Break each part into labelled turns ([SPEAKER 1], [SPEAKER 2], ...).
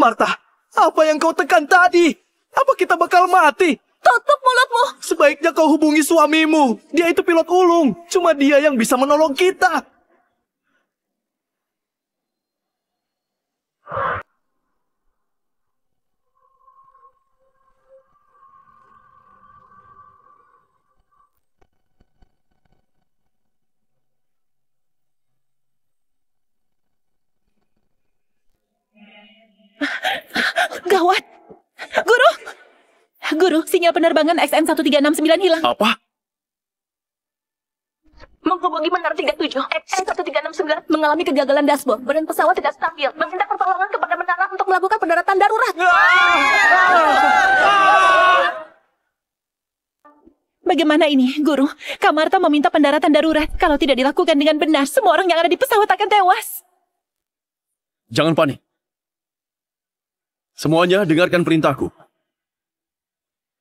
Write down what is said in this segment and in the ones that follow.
[SPEAKER 1] Martha, apa yang kau tekan tadi? Apa kita bakal mati?
[SPEAKER 2] Tutup mulutmu!
[SPEAKER 1] Sebaiknya kau hubungi suamimu. Dia itu pilot ulung. Cuma dia yang bisa menolong kita.
[SPEAKER 2] Gawat! Guru! Guru, sinyal penerbangan XN1369 hilang.
[SPEAKER 3] Apa?
[SPEAKER 2] Menghubungi menara 37. XN1369 mengalami kegagalan dashboard. Badan pesawat tidak stabil. Meminta pertolongan kepada menara untuk melakukan pendaratan darurat. Bagaimana ini, Guru? Kak Martha meminta pendaratan darurat. Kalau tidak dilakukan dengan benar, semua orang yang ada di pesawat akan tewas.
[SPEAKER 3] Jangan panik. Semuanya dengarkan perintahku.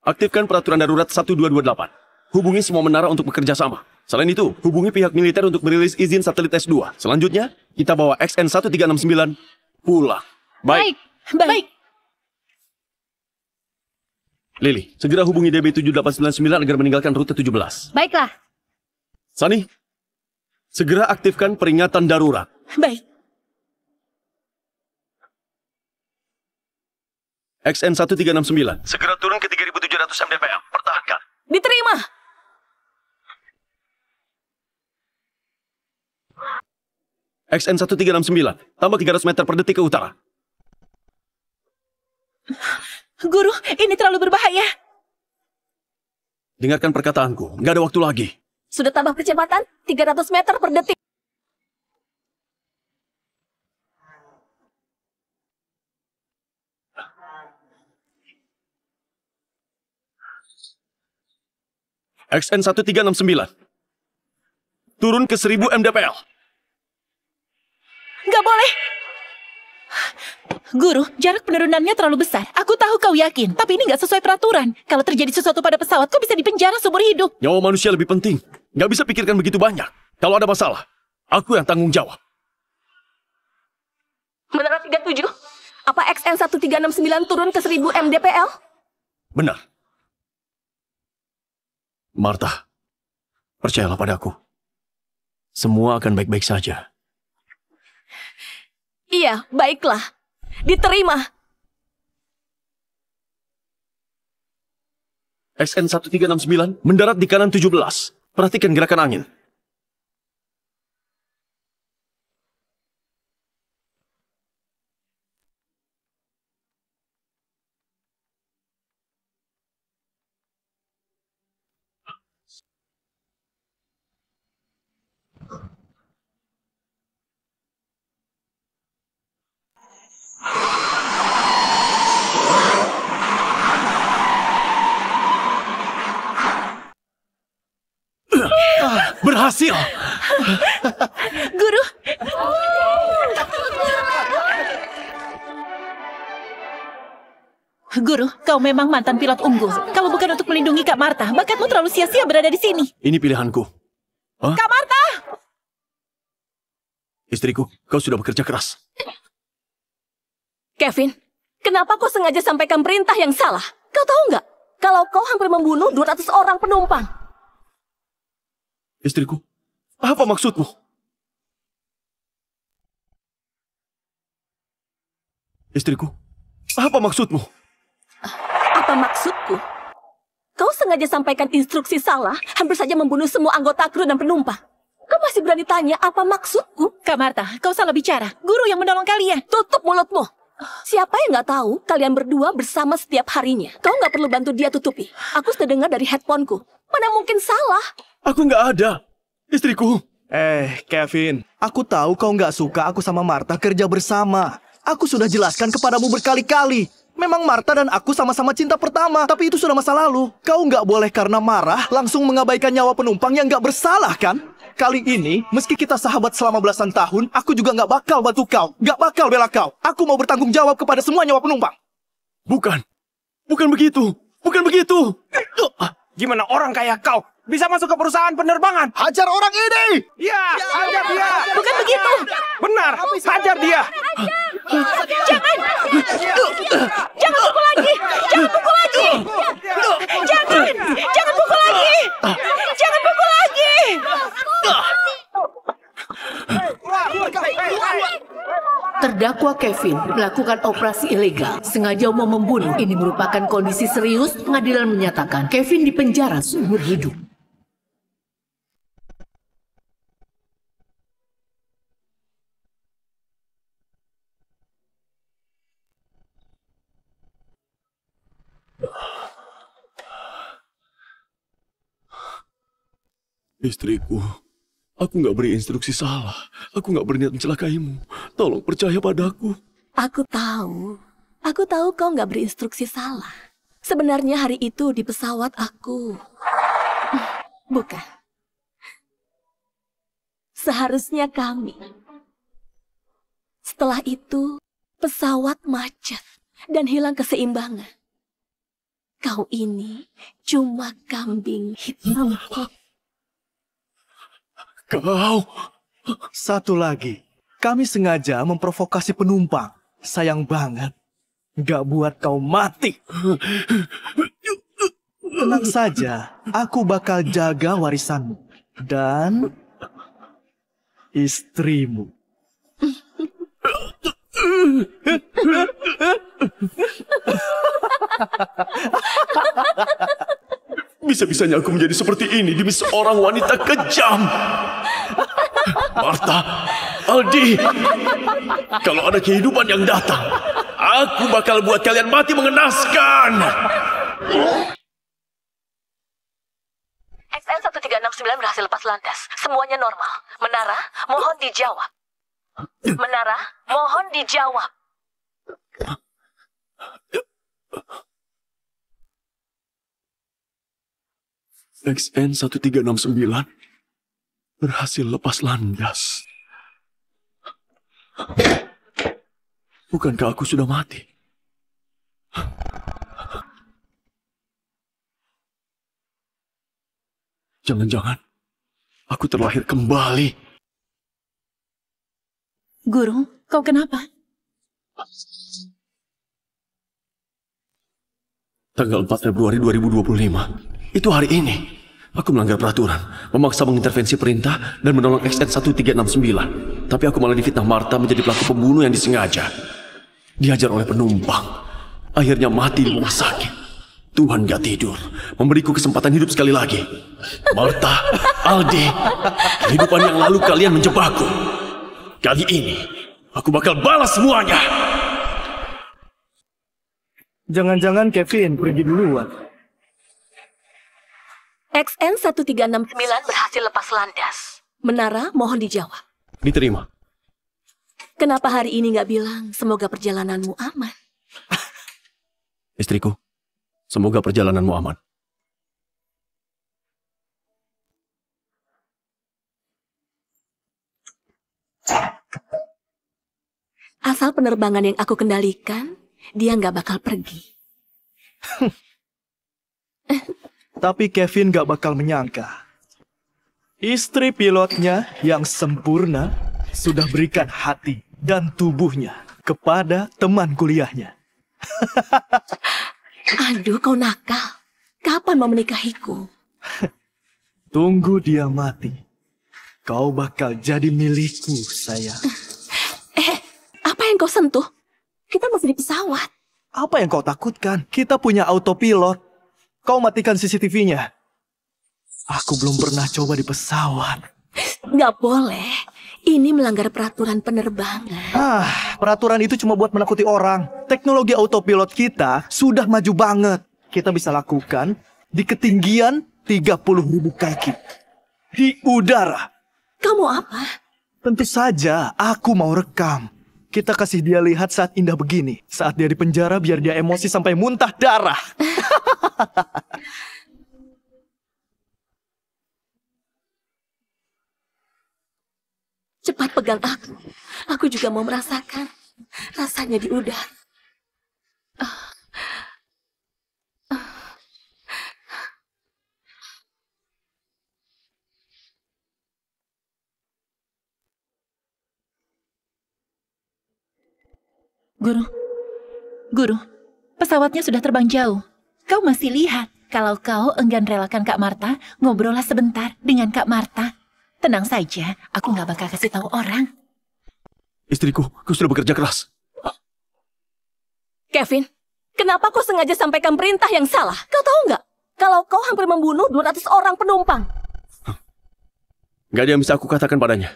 [SPEAKER 3] Aktifkan peraturan darurat 1228. Hubungi semua menara untuk bekerja sama. Selain itu, hubungi pihak militer untuk merilis izin satelit S2. Selanjutnya, kita bawa XN1369 pulang.
[SPEAKER 2] Baik.
[SPEAKER 3] Lily, segera hubungi DB7899 agar meninggalkan rute 17.
[SPEAKER 2] Baiklah.
[SPEAKER 3] Sunny, segera aktifkan peringatan darurat.
[SPEAKER 2] Baik.
[SPEAKER 3] XN1369. Segera turun ke 3700 mdpl. Pertahankan.
[SPEAKER 2] Diterima.
[SPEAKER 3] XN1369. Tambah 300 meter per detik ke utara.
[SPEAKER 2] Guru, ini terlalu berbahaya.
[SPEAKER 3] Dengarkan perkataanku. Nggak ada waktu lagi.
[SPEAKER 2] Sudah tambah kecepatan 300 meter per detik.
[SPEAKER 3] XN1369. Turun ke 1000 mdpl.
[SPEAKER 2] Nggak boleh. Guru, jarak penurunannya terlalu besar. Aku tahu kau yakin, tapi ini nggak sesuai peraturan. Kalau terjadi sesuatu pada pesawat, kau bisa dipenjara seumur hidup.
[SPEAKER 3] Nyawa manusia lebih penting. Nggak bisa pikirkan begitu banyak. Kalau ada masalah, aku yang tanggung jawab.
[SPEAKER 2] Menara 37, apa XN1369 turun ke 1000 mdpl?
[SPEAKER 3] Benar. Martha, percayalah padaku. Semua akan baik-baik saja.
[SPEAKER 2] Iya, baiklah. Diterima.
[SPEAKER 3] XN1369 mendarat di kanan 17. Perhatikan gerakan angin. Berhasil!
[SPEAKER 2] Guru! Guru, kau memang mantan pilot unggul. Kalau bukan untuk melindungi Kak Martha, bakatmu terlalu sia-sia berada di sini.
[SPEAKER 3] Ini pilihanku. Hah?
[SPEAKER 2] Kak Martha!
[SPEAKER 3] Istriku, kau sudah bekerja keras.
[SPEAKER 2] Kevin, kenapa kau sengaja sampaikan perintah yang salah? Kau tahu nggak? Kalau kau hampir membunuh 200 orang penumpang.
[SPEAKER 3] Istriku, apa maksudmu? Istriku, apa maksudmu?
[SPEAKER 2] Apa maksudku? Kau sengaja sampaikan instruksi salah, hampir saja membunuh semua anggota kru dan penumpang. Kau masih berani tanya apa maksudku? Kak Martha, kau salah bicara. Guru yang menolong kalian. Tutup mulutmu. Siapa yang nggak tahu kalian berdua bersama setiap harinya? Kau nggak perlu bantu dia tutupi. Aku sudah dengar dari headphoneku. Mana mungkin salah?
[SPEAKER 3] Aku nggak ada. Istriku.
[SPEAKER 1] Kevin, aku tahu kau nggak suka aku sama Martha kerja bersama. Aku sudah jelaskan kepadamu berkali-kali. Memang Martha dan aku sama-sama cinta pertama, tapi itu sudah masa lalu. Kau nggak boleh karena marah langsung mengabaikan nyawa penumpang yang nggak bersalah, kan? Kali ini, meski kita sahabat selama belasan tahun, aku juga nggak bakal bantu kau. Nggak bakal bela kau. Aku mau bertanggung jawab kepada semua nyawa penumpang.
[SPEAKER 3] Bukan. Bukan begitu. Bukan begitu.
[SPEAKER 4] Gimana orang kayak kau bisa masuk ke perusahaan penerbangan?
[SPEAKER 1] Hajar orang ini!
[SPEAKER 4] Ya, hajar dia!
[SPEAKER 2] Bukan begitu!
[SPEAKER 4] Benar, hajar dia!
[SPEAKER 2] Jangan!
[SPEAKER 5] Terdakwa Kevin melakukan operasi ilegal, sengaja mau membunuh. Ini merupakan kondisi serius. Pengadilan menyatakan Kevin dipenjara seumur hidup.
[SPEAKER 3] Istriku, aku nggak beri instruksi salah. Aku nggak berniat mencelakaimu. Tolong percaya padaku.
[SPEAKER 2] Aku tahu kau nggak berinstruksi salah. Sebenarnya hari itu di pesawat aku... Bukan. Seharusnya kami. Setelah itu, pesawat macet dan hilang keseimbangan. Kau ini cuma kambing hitam.
[SPEAKER 3] Kau...
[SPEAKER 1] Satu lagi, kami sengaja memprovokasi penumpang. Sayang banget, nggak buat kau mati. Tenang saja, aku bakal jaga warisanmu dan istrimu.
[SPEAKER 3] Bisa-bisanya aku menjadi seperti ini demi seorang wanita kejam. Martha, Aldi, kalau ada kehidupan yang datang, aku bakal buat kalian mati mengenaskan.
[SPEAKER 2] XN1369 berhasil lepas landas. Semuanya normal. Menara, mohon dijawab. Menara, mohon dijawab.
[SPEAKER 3] XN1369 berhasil lepas landas. Bukankah aku sudah mati? Jangan-jangan aku terlahir kembali.
[SPEAKER 2] Guru, kau kenapa?
[SPEAKER 3] Tanggal 4 Februari 2025. Itu hari ini. Aku melanggar peraturan, memaksa mengintervensi perintah dan menolong XN1369. Tapi aku malah difitnah Martha menjadi pelaku pembunuh yang disengaja. Dihajar oleh penumpang. Akhirnya mati di rumah sakit. Tuhan gak tidur, memberiku kesempatan hidup sekali lagi. Martha, Aldi, kehidupan yang lalu kalian menjebakku. Kali ini, aku bakal balas semuanya.
[SPEAKER 1] Jangan-jangan Kevin pergi duluan.
[SPEAKER 2] XN1369 berhasil lepas landas. Menara, mohon dijawab.
[SPEAKER 3] Diterima.
[SPEAKER 2] Kenapa hari ini nggak bilang semoga perjalananmu aman?
[SPEAKER 3] Istriku, semoga perjalananmu aman.
[SPEAKER 2] Asal penerbangan yang aku kendalikan, dia nggak bakal pergi.
[SPEAKER 1] Tapi Kevin gak bakal menyangka. Istri pilotnya yang sempurna sudah berikan hati dan tubuhnya kepada teman kuliahnya.
[SPEAKER 2] Aduh, kau nakal. Kapan mau menikahiku?
[SPEAKER 1] Tunggu dia mati. Kau bakal jadi milikku, sayang.
[SPEAKER 2] Apa yang kau sentuh? Kita masih di pesawat.
[SPEAKER 1] Apa yang kau takutkan? Kita punya autopilot. Kau matikan CCTV-nya. Aku belum pernah coba di pesawat.
[SPEAKER 2] Nggak boleh. Ini melanggar peraturan penerbangan.
[SPEAKER 1] Peraturan itu cuma buat menakuti orang. Teknologi autopilot kita sudah maju banget. Kita bisa lakukan di ketinggian 30.000 kaki. Di udara.
[SPEAKER 2] Kamu apa?
[SPEAKER 1] Tentu saja, aku mau rekam. Kita kasih dia lihat saat indah begini. Saat dia di penjara biar dia emosi sampai muntah darah.
[SPEAKER 2] Cepat pegang aku. Aku juga mau merasakan rasanya di udara.
[SPEAKER 6] Guru, pesawatnya sudah terbang jauh. Kau masih lihat. Kalau kau enggan relakan Kak Martha, ngobrollah sebentar dengan Kak Martha. Tenang saja, aku nggak bakal kasih tahu orang.
[SPEAKER 3] Istriku, kau sudah bekerja keras.
[SPEAKER 2] Kevin, kenapa kau sengaja sampaikan perintah yang salah? Kau tahu nggak? Kalau kau hampir membunuh 200 orang penumpang.
[SPEAKER 3] Gak ada yang bisa aku katakan padanya.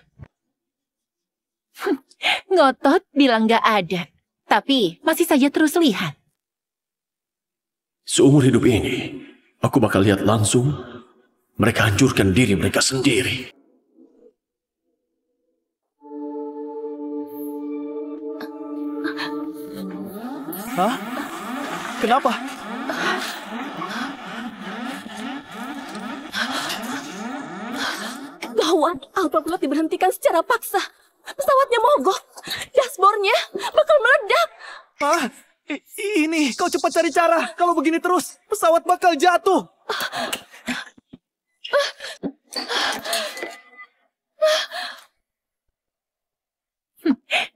[SPEAKER 6] Ngotot bilang nggak ada. Tapi masih saja terus lihat.
[SPEAKER 3] Seumur hidup ini, aku bakal lihat langsung mereka hancurkan diri mereka sendiri.
[SPEAKER 1] Hah? Kenapa?
[SPEAKER 2] Gawat, autopilot diberhentikan secara paksa. Pesawatnya mogok. Dashboardnya bakal meledak.
[SPEAKER 1] Ah, ini, kau cepat cari cara. Kalau begini terus, pesawat bakal jatuh.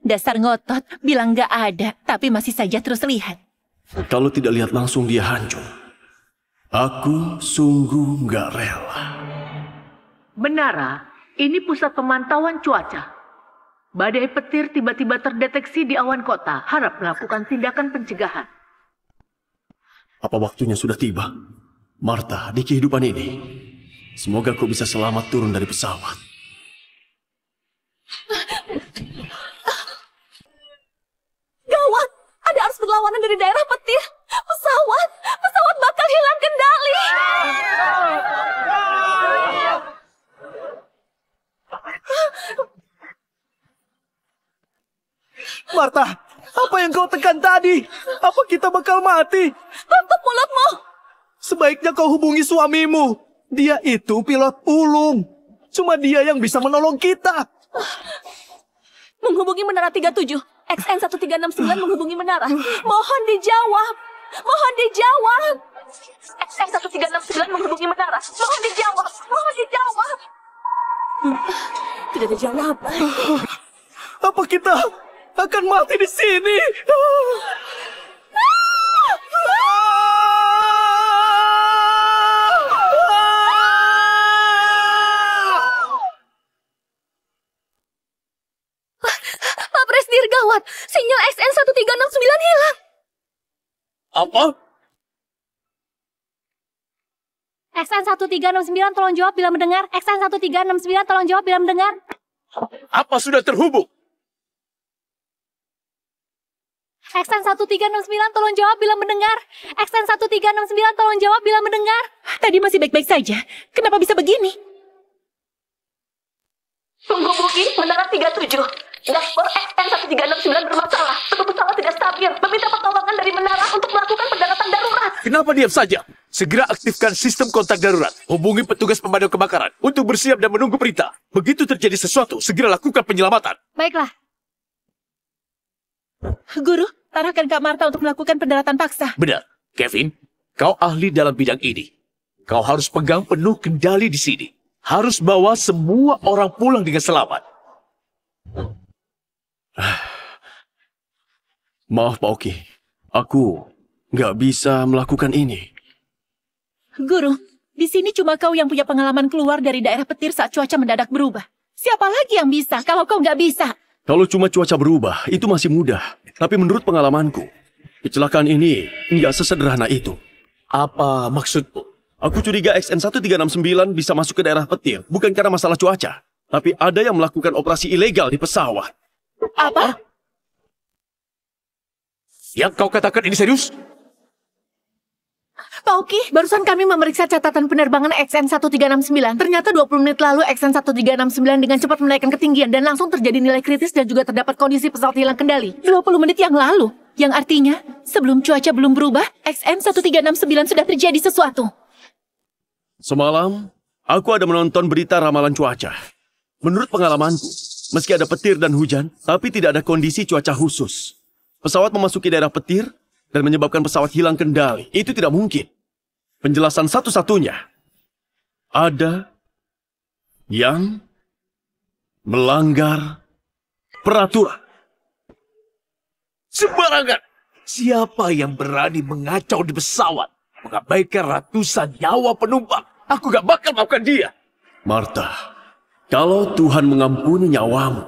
[SPEAKER 6] Dasar ngotot bilang nggak ada, tapi masih saja terus lihat.
[SPEAKER 3] Kalau tidak lihat langsung dia hancur. Aku sungguh nggak rela.
[SPEAKER 5] Menara, ini pusat pemantauan cuaca. Badai petir tiba-tiba terdeteksi di awan kota. Harap melakukan tindakan pencegahan.
[SPEAKER 3] Apa waktunya sudah tiba? Martha, di kehidupan ini, semoga kau bisa selamat turun dari pesawat.
[SPEAKER 2] Gawat, ada arus berlawanan dari daerah petir. Pesawat bakal hilang kendali.
[SPEAKER 1] Martha, apa yang kau tekan tadi? Apa kita bakal mati?
[SPEAKER 2] Tutup mulutmu.
[SPEAKER 1] Sebaiknya kau hubungi suamimu. Dia itu pilot ulung. Cuma dia yang bisa menolong kita.
[SPEAKER 2] Menghubungi Menara 37. XN 1369 menghubungi Menara. Mohon dijawab. Mohon dijawab. XN 1369 menghubungi Menara. Mohon dijawab. Mohon dijawab. Tidak ada jawaban.
[SPEAKER 1] Apa kita akan mati di sini?
[SPEAKER 2] Pak Presdir, gawat. Sinyal XN 1369 hilang.
[SPEAKER 3] Apa?
[SPEAKER 2] XN 1369 tolong jawab bila mendengar. XN 1369 tolong jawab bila mendengar.
[SPEAKER 4] Apa sudah terhubung?
[SPEAKER 2] XN 1369 tolong jawab bila mendengar. XN 1369 tolong jawab bila mendengar.
[SPEAKER 6] Tadi masih baik-baik saja. Kenapa bisa begini?
[SPEAKER 2] Menghubungi Menara 37. Dashboard XN 1369 bermasalah. Suku pesawat tidak stabil. Meminta pertolongan dari Menara untuk melakukan pendaratan darurat.
[SPEAKER 4] Kenapa diam saja? Segera aktifkan sistem kontak darurat. Hubungi petugas pemadam kebakaran untuk bersiap dan menunggu perintah. Begitu terjadi sesuatu, segera lakukan penyelamatan.
[SPEAKER 2] Baiklah.
[SPEAKER 6] Guru, arahkan Kak Martha untuk melakukan pendaratan paksa.
[SPEAKER 4] Benar. Kevin, kau ahli dalam bidang ini. Kau harus pegang penuh kendali di sini. Harus bawa semua orang pulang dengan selamat.
[SPEAKER 3] Maaf Pak Oki, aku nggak bisa melakukan ini.
[SPEAKER 6] Guru, di sini cuma kau yang punya pengalaman keluar dari daerah petir saat cuaca mendadak berubah. Siapa lagi yang bisa kalau kau nggak bisa?
[SPEAKER 3] Kalau cuma cuaca berubah, itu masih mudah. Tapi menurut pengalamanku, kecelakaan ini nggak sesederhana itu.
[SPEAKER 4] Apa maksudmu?
[SPEAKER 3] Aku curiga XN 1369 bisa masuk ke daerah petir, bukan karena masalah cuaca. Tapi ada yang melakukan operasi ilegal di pesawat.
[SPEAKER 6] Apa?
[SPEAKER 4] Yang kau katakan ini serius?
[SPEAKER 5] Pak Oki, barusan kami memeriksa catatan penerbangan XN 1369. Ternyata 20 menit lalu XN 1369 dengan cepat menaikkan ketinggian dan langsung terjadi nilai kritis dan juga terdapat kondisi pesawat hilang kendali.
[SPEAKER 6] 20 menit yang lalu. Yang artinya, sebelum cuaca belum berubah, XN 1369 sudah terjadi sesuatu.
[SPEAKER 3] Semalam, aku ada menonton berita ramalan cuaca. Menurut pengalamanku, meski ada petir dan hujan, tapi tidak ada kondisi cuaca khusus. Pesawat memasuki daerah petir dan menyebabkan pesawat hilang kendali. Itu tidak mungkin. Penjelasan satu-satunya, ada yang melanggar peraturan.
[SPEAKER 4] Sembarangan! Siapa yang berani mengacau di pesawat? Mengabaikan ratusan nyawa penumpang? Aku gak bakal maafkan dia.
[SPEAKER 3] Martha, kalau Tuhan mengampuni nyawamu,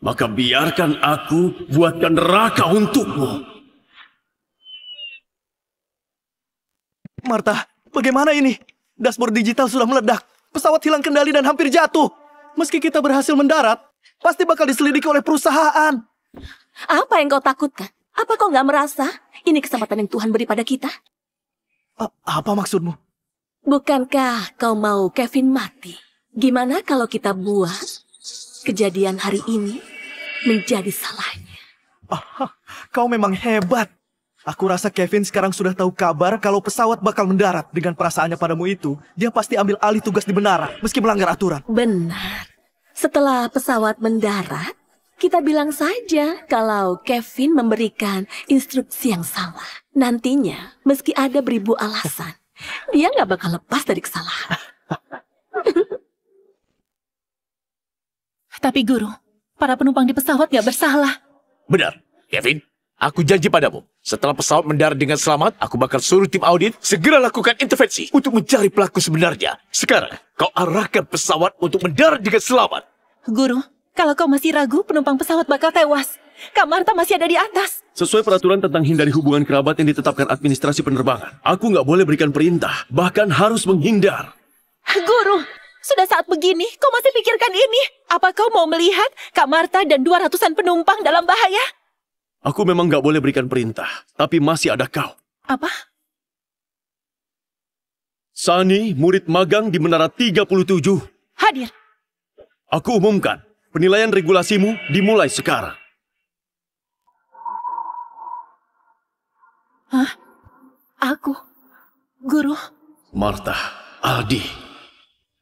[SPEAKER 3] Maka biarkan aku buatkan neraka untukmu.
[SPEAKER 1] Martha, bagaimana ini? Dashboard digital sudah meledak. Pesawat hilang kendali dan hampir jatuh. Meski kita berhasil mendarat, pasti bakal diselidiki oleh perusahaan.
[SPEAKER 2] Apa yang kau takutkan? Apa kau nggak merasa ini kesempatan yang Tuhan beri pada kita?
[SPEAKER 1] Apa maksudmu?
[SPEAKER 2] Bukankah kau mau Kevin mati? Gimana kalau kita buat kejadian hari ini menjadi salahnya?
[SPEAKER 1] Kau memang hebat. Aku rasa Kevin sekarang sudah tahu kabar kalau pesawat bakal mendarat. Dengan perasaannya padamu itu, dia pasti ambil alih tugas di menara, meski melanggar aturan.
[SPEAKER 2] Benar. Setelah pesawat mendarat, kita bilang saja kalau Kevin memberikan instruksi yang salah. Nantinya, meski ada beribu alasan, dia nggak bakal lepas dari kesalahan.
[SPEAKER 6] Tapi Guru, para penumpang di pesawat nggak bersalah.
[SPEAKER 4] Benar, Kevin. Aku janji padamu, setelah pesawat mendarat dengan selamat, aku bakal suruh tim audit segera lakukan intervensi untuk mencari pelaku sebenarnya. Sekarang, kau arahkan pesawat untuk mendarat dengan selamat.
[SPEAKER 6] Guru, kalau kau masih ragu, penumpang pesawat bakal tewas. Kak Martha masih ada di atas.
[SPEAKER 3] Sesuai peraturan tentang hindari hubungan kerabat yang ditetapkan administrasi penerbangan, aku nggak boleh berikan perintah, bahkan harus menghindar.
[SPEAKER 6] Guru, sudah saat begini, kau masih pikirkan ini? Apa kau mau melihat Kak Martha dan 200-an penumpang dalam bahaya?
[SPEAKER 3] Aku memang nggak boleh berikan perintah, tapi masih ada kau.
[SPEAKER 6] Apa?
[SPEAKER 3] Sunny, murid magang di Menara 37.
[SPEAKER 6] Hadir.
[SPEAKER 3] Aku umumkan, penilaian regulasimu dimulai sekarang.
[SPEAKER 6] Hah? Aku? Guru?
[SPEAKER 3] Martha, Aldi,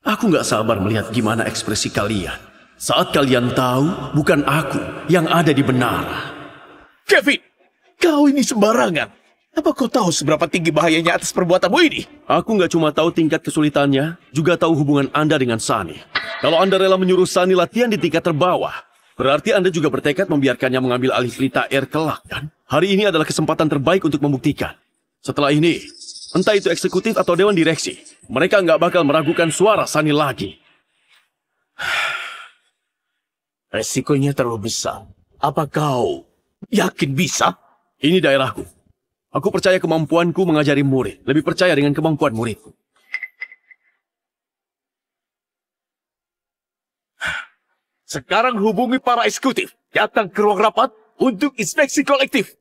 [SPEAKER 3] aku nggak sabar melihat gimana ekspresi kalian saat kalian tahu bukan aku yang ada di menara.
[SPEAKER 4] Kevin, kau ini sembarangan. Apa kau tahu seberapa tinggi bahayanya atas perbuatanmu ini?
[SPEAKER 3] Aku nggak cuma tahu tingkat kesulitannya, juga tahu hubungan Anda dengan Sunny. Kalau Anda rela menyuruh Sunny latihan di tingkat terbawah, berarti Anda juga bertekad membiarkannya mengambil alih Pelita Air kelak, kan? Hari ini adalah kesempatan terbaik untuk membuktikan. Setelah ini, entah itu eksekutif atau dewan direksi, mereka nggak bakal meragukan suara Sunny lagi.
[SPEAKER 4] Resikonya terlalu besar. Apa kau yakin bisa?
[SPEAKER 3] Ini daerahku. Aku percaya kemampuanku mengajari murid. Lebih percaya dengan kemampuan muridku.
[SPEAKER 4] Sekarang hubungi para eksekutif. Datang ke ruang rapat untuk inspeksi kolektif.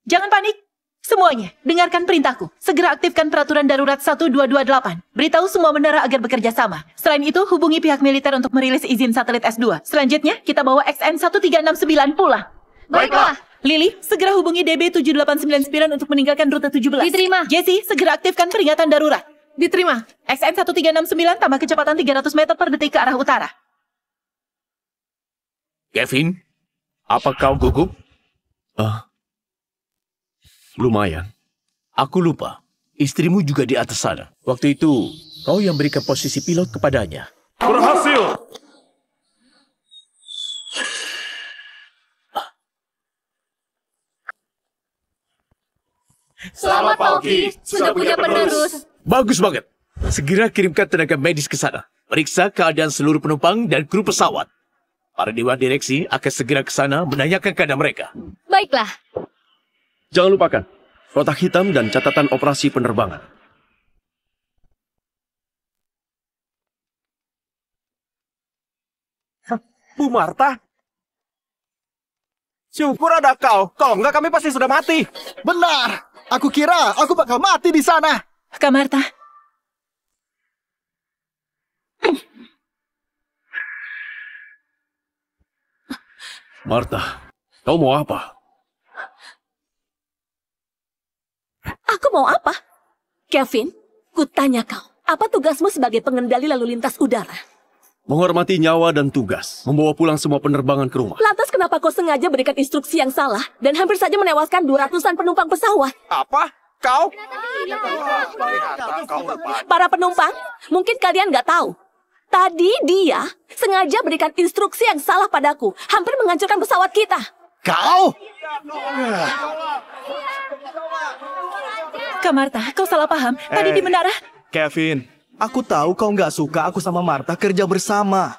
[SPEAKER 6] Jangan panik. Semuanya, dengarkan perintahku. Segera aktifkan peraturan darurat 1228. Beritahu semua menara agar bekerja sama. Selain itu, hubungi pihak militer untuk merilis izin satelit S2. Selanjutnya, kita bawa XN1369 pulang.
[SPEAKER 5] Baiklah.
[SPEAKER 6] Lily, segera hubungi DB7899 untuk meninggalkan rute 17.
[SPEAKER 5] Diterima.
[SPEAKER 6] Jessie, segera aktifkan peringatan darurat.
[SPEAKER 5] Diterima.
[SPEAKER 6] XN1369 tambah kecepatan 300 meter per detik ke arah utara.
[SPEAKER 4] Kevin, apa kau gugup?
[SPEAKER 3] Lumayan.
[SPEAKER 4] Aku lupa. Istrimu juga di atas sana. Waktu itu, kau yang berikan posisi pilot kepadanya.
[SPEAKER 3] Berhasil!
[SPEAKER 5] Selamat Pak Oki, sudah punya penerus.
[SPEAKER 4] Bagus banget. Segera kirimkan tenaga medis ke sana. Periksa keadaan seluruh penumpang dan kru pesawat. Para dewan direksi akan segera ke sana menanyakan keadaan mereka.
[SPEAKER 5] Baiklah.
[SPEAKER 3] Jangan lupakan, kotak hitam dan catatan operasi penerbangan.
[SPEAKER 1] Bu Martha? Syukur ada kau. Kalau enggak kami pasti sudah mati.
[SPEAKER 7] Benar. Aku kira aku bakal mati di sana.
[SPEAKER 6] Kak Martha.
[SPEAKER 3] Martha, kau mau apa?
[SPEAKER 2] Aku mau apa? Kevin, kutanya kau, apa tugasmu sebagai pengendali lalu lintas udara?
[SPEAKER 3] Menghormati nyawa dan tugas, membawa pulang semua penerbangan ke rumah.
[SPEAKER 2] Lantas kenapa kau sengaja berikan instruksi yang salah dan hampir saja menewaskan 200-an penumpang pesawat?
[SPEAKER 1] Apa? Kau?
[SPEAKER 2] Para penumpang, mungkin kalian nggak tahu. Tadi dia sengaja berikan instruksi yang salah padaku, hampir menghancurkan pesawat kita.
[SPEAKER 7] Kau?
[SPEAKER 6] Kak Martha, kau salah paham. Tadi di menara...
[SPEAKER 1] Kevin, aku tahu kau nggak suka aku sama Martha kerja bersama.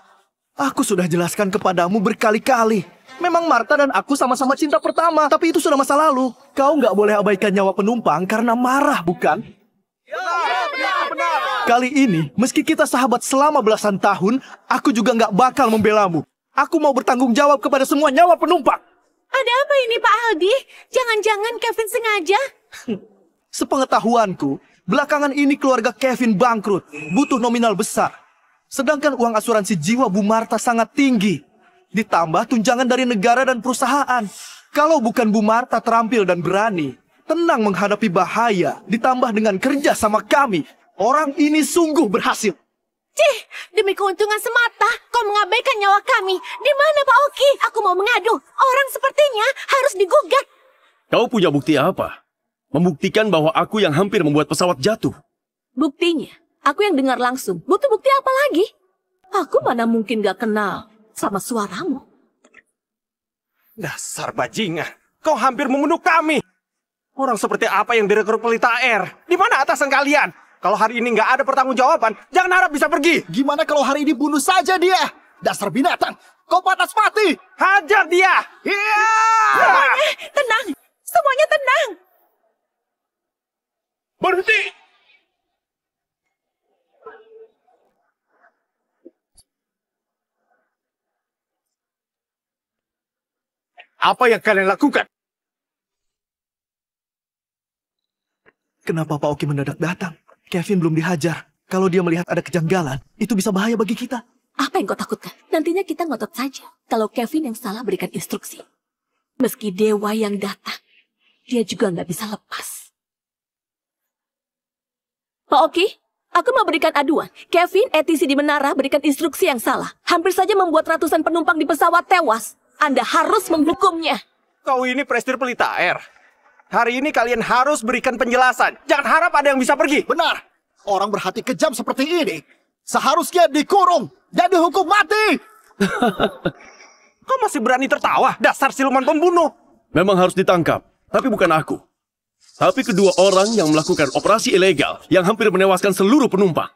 [SPEAKER 1] Aku sudah jelaskan kepadamu berkali-kali. Memang Martha dan aku sama-sama cinta pertama, tapi itu sudah masa lalu. Kau nggak boleh abaikan nyawa penumpang karena marah, bukan? Kali ini, meski kita sahabat selama belasan tahun, aku juga nggak bakal membelamu. Aku mau bertanggung jawab kepada semua nyawa penumpang.
[SPEAKER 2] Ada apa ini, Pak Aldi? Jangan-jangan Kevin sengaja?
[SPEAKER 1] Sepengetahuanku, belakangan ini keluarga Kevin bangkrut, butuh nominal besar. Sedangkan uang asuransi jiwa Bu Martha sangat tinggi. Ditambah tunjangan dari negara dan perusahaan. Kalau bukan Bu Martha terampil dan berani, tenang menghadapi bahaya, ditambah dengan kerja sama kami, orang ini sungguh berhasil.
[SPEAKER 2] Cih, demi keuntungan semata, kau mengabaikan nyawa kami. Di mana Pak Oki? Aku mau mengadu. Orang sepertinya harus digugat.
[SPEAKER 3] Kau punya bukti apa? Membuktikan bahwa aku yang hampir membuat pesawat jatuh.
[SPEAKER 2] Buktinya, aku yang dengar langsung. Butuh bukti apa lagi? Aku mana mungkin gak kenal sama suaramu.
[SPEAKER 8] Dasar bajingan, kau hampir membunuh kami. Orang seperti apa yang direkrut Pelita Air? Di mana atasan kalian? Kalau hari ini nggak ada pertanggungjawaban, jangan harap bisa pergi.
[SPEAKER 7] Gimana kalau hari ini bunuh saja dia? Dasar binatang, kau pantas mati.
[SPEAKER 8] Hajar dia. Iya.
[SPEAKER 2] Tenang, semuanya tenang.
[SPEAKER 4] Berhenti! Apa yang kalian lakukan?
[SPEAKER 1] Kenapa Pak Oki mendadak datang? Kevin belum dihajar. Kalau dia melihat ada kejanggalan, itu bisa bahaya bagi kita.
[SPEAKER 2] Apa yang kau takutkan? Nantinya kita ngotot saja. Kalau Kevin yang salah berikan instruksi. Meski dewa yang datang, dia juga nggak bisa lepas. Pak Oki, aku mau berikan aduan. Kevin, ATC di menara berikan instruksi yang salah. Hampir saja membuat ratusan penumpang di pesawat tewas. Anda harus menghukumnya.
[SPEAKER 8] Kau ini prestir Pelita Air. Hari ini kalian harus berikan penjelasan. Jangan harap ada yang bisa pergi.
[SPEAKER 7] Benar, orang berhati kejam seperti ini seharusnya dikurung dan dihukum mati.
[SPEAKER 8] Kau masih berani tertawa, dasar siluman pembunuh.
[SPEAKER 3] Memang harus ditangkap, tapi bukan aku. Tapi kedua orang yang melakukan operasi ilegal yang hampir menewaskan seluruh penumpang.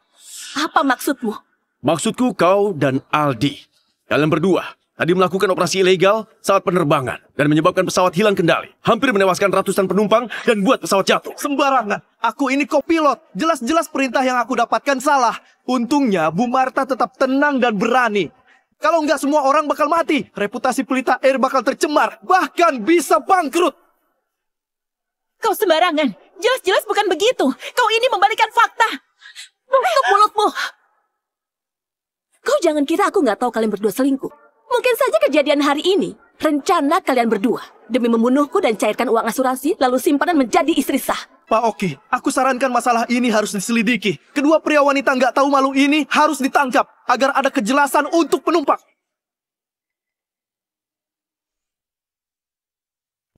[SPEAKER 2] Apa maksudmu?
[SPEAKER 3] Maksudku kau dan Aldi. Kalian berdua tadi melakukan operasi ilegal saat penerbangan dan menyebabkan pesawat hilang kendali. Hampir menewaskan ratusan penumpang dan buat pesawat jatuh.
[SPEAKER 1] Sembarangan. Aku ini kopilot. Jelas-jelas perintah yang aku dapatkan salah. Untungnya Bu Martha tetap tenang dan berani. Kalau nggak semua orang bakal mati. Reputasi Pelita Air bakal tercemar. Bahkan bisa bangkrut.
[SPEAKER 6] Kau sembarangan. Jelas-jelas bukan begitu. Kau ini membalikan fakta.
[SPEAKER 2] Tutup mulutmu. Kau jangan kira aku nggak tahu kalian berdua selingkuh. Mungkin saja kejadian hari ini, rencana kalian berdua. Demi membunuhku dan cairkan uang asuransi, lalu simpanan menjadi istri sah.
[SPEAKER 1] Pak Oki, aku sarankan masalah ini harus diselidiki. Kedua pria wanita nggak tahu malu ini harus ditangkap agar ada kejelasan untuk penumpang.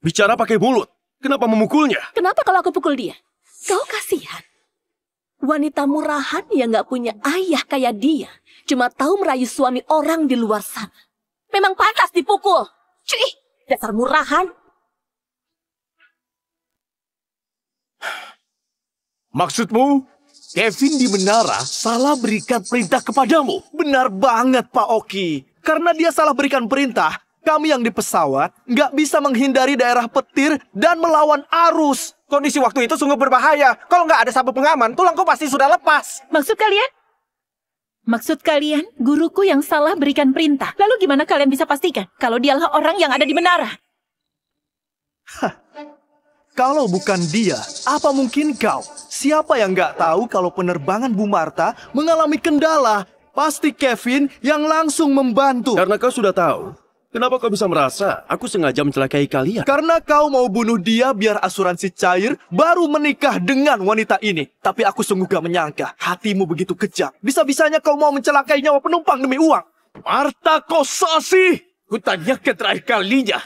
[SPEAKER 3] Bicara pakai mulut. Kenapa memukulnya?
[SPEAKER 2] Kenapa kalau aku pukul dia? Kau kasihan. Wanita murahan yang nggak punya ayah kayak dia, cuma tahu merayu suami orang di luar sana. Memang pantas dipukul. Cuy, dasar murahan.
[SPEAKER 4] Maksudmu, Kevin di menara salah berikan perintah kepadamu?
[SPEAKER 1] Benar banget Pak Oki. Karena dia salah berikan perintah, kami yang di pesawat nggak bisa menghindari daerah petir dan melawan arus.
[SPEAKER 8] Kondisi waktu itu sungguh berbahaya. Kalau nggak ada sabuk pengaman, tulangku pasti sudah lepas.
[SPEAKER 6] Maksud kalian? Maksud kalian, guruku yang salah berikan perintah. Lalu gimana kalian bisa pastikan kalau dialah orang yang ada di menara?
[SPEAKER 1] Kalau bukan dia, apa mungkin kau? Siapa yang nggak tahu kalau penerbangan Bu Martha mengalami kendala? Pasti Kevin yang langsung membantu.
[SPEAKER 3] Karena kau sudah tahu. Kenapa kau bisa merasa aku sengaja mencelakai kalian?
[SPEAKER 1] Karena kau mau bunuh dia biar asuransi cair, baru menikah dengan wanita ini. Tapi aku sungguh gak menyangka, hatimu begitu kejam. Bisa-bisanya kau mau mencelakai nyawa penumpang demi uang.
[SPEAKER 4] Martha Kosasi, kutanyakan terakhir kalinya.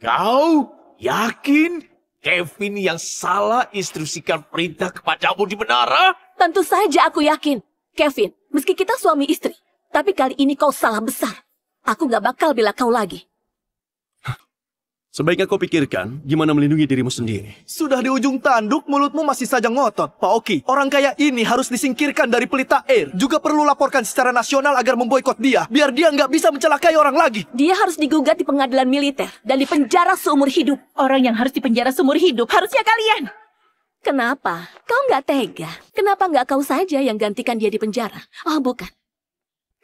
[SPEAKER 4] Kau yakin Kevin yang salah instruksikan perintah kepadamu di menara?
[SPEAKER 2] Tentu saja aku yakin. Kevin, meski kita suami istri, tapi kali ini kau salah besar. Aku gak bakal bela kau lagi.
[SPEAKER 3] Sebaiknya kau pikirkan gimana melindungi dirimu sendiri.
[SPEAKER 1] Sudah di ujung tanduk, mulutmu masih saja ngotot. Pak Oki, orang kaya ini harus disingkirkan dari Pelita Air. Juga perlu laporkan secara nasional agar memboikot dia, biar dia nggak bisa mencelakai orang lagi.
[SPEAKER 2] Dia harus digugat di pengadilan militer dan dipenjara seumur hidup.
[SPEAKER 6] Orang yang harus dipenjara seumur hidup harusnya kalian.
[SPEAKER 2] Kenapa? Kau nggak tega? Kenapa nggak kau saja yang gantikan dia di penjara? Oh, bukan.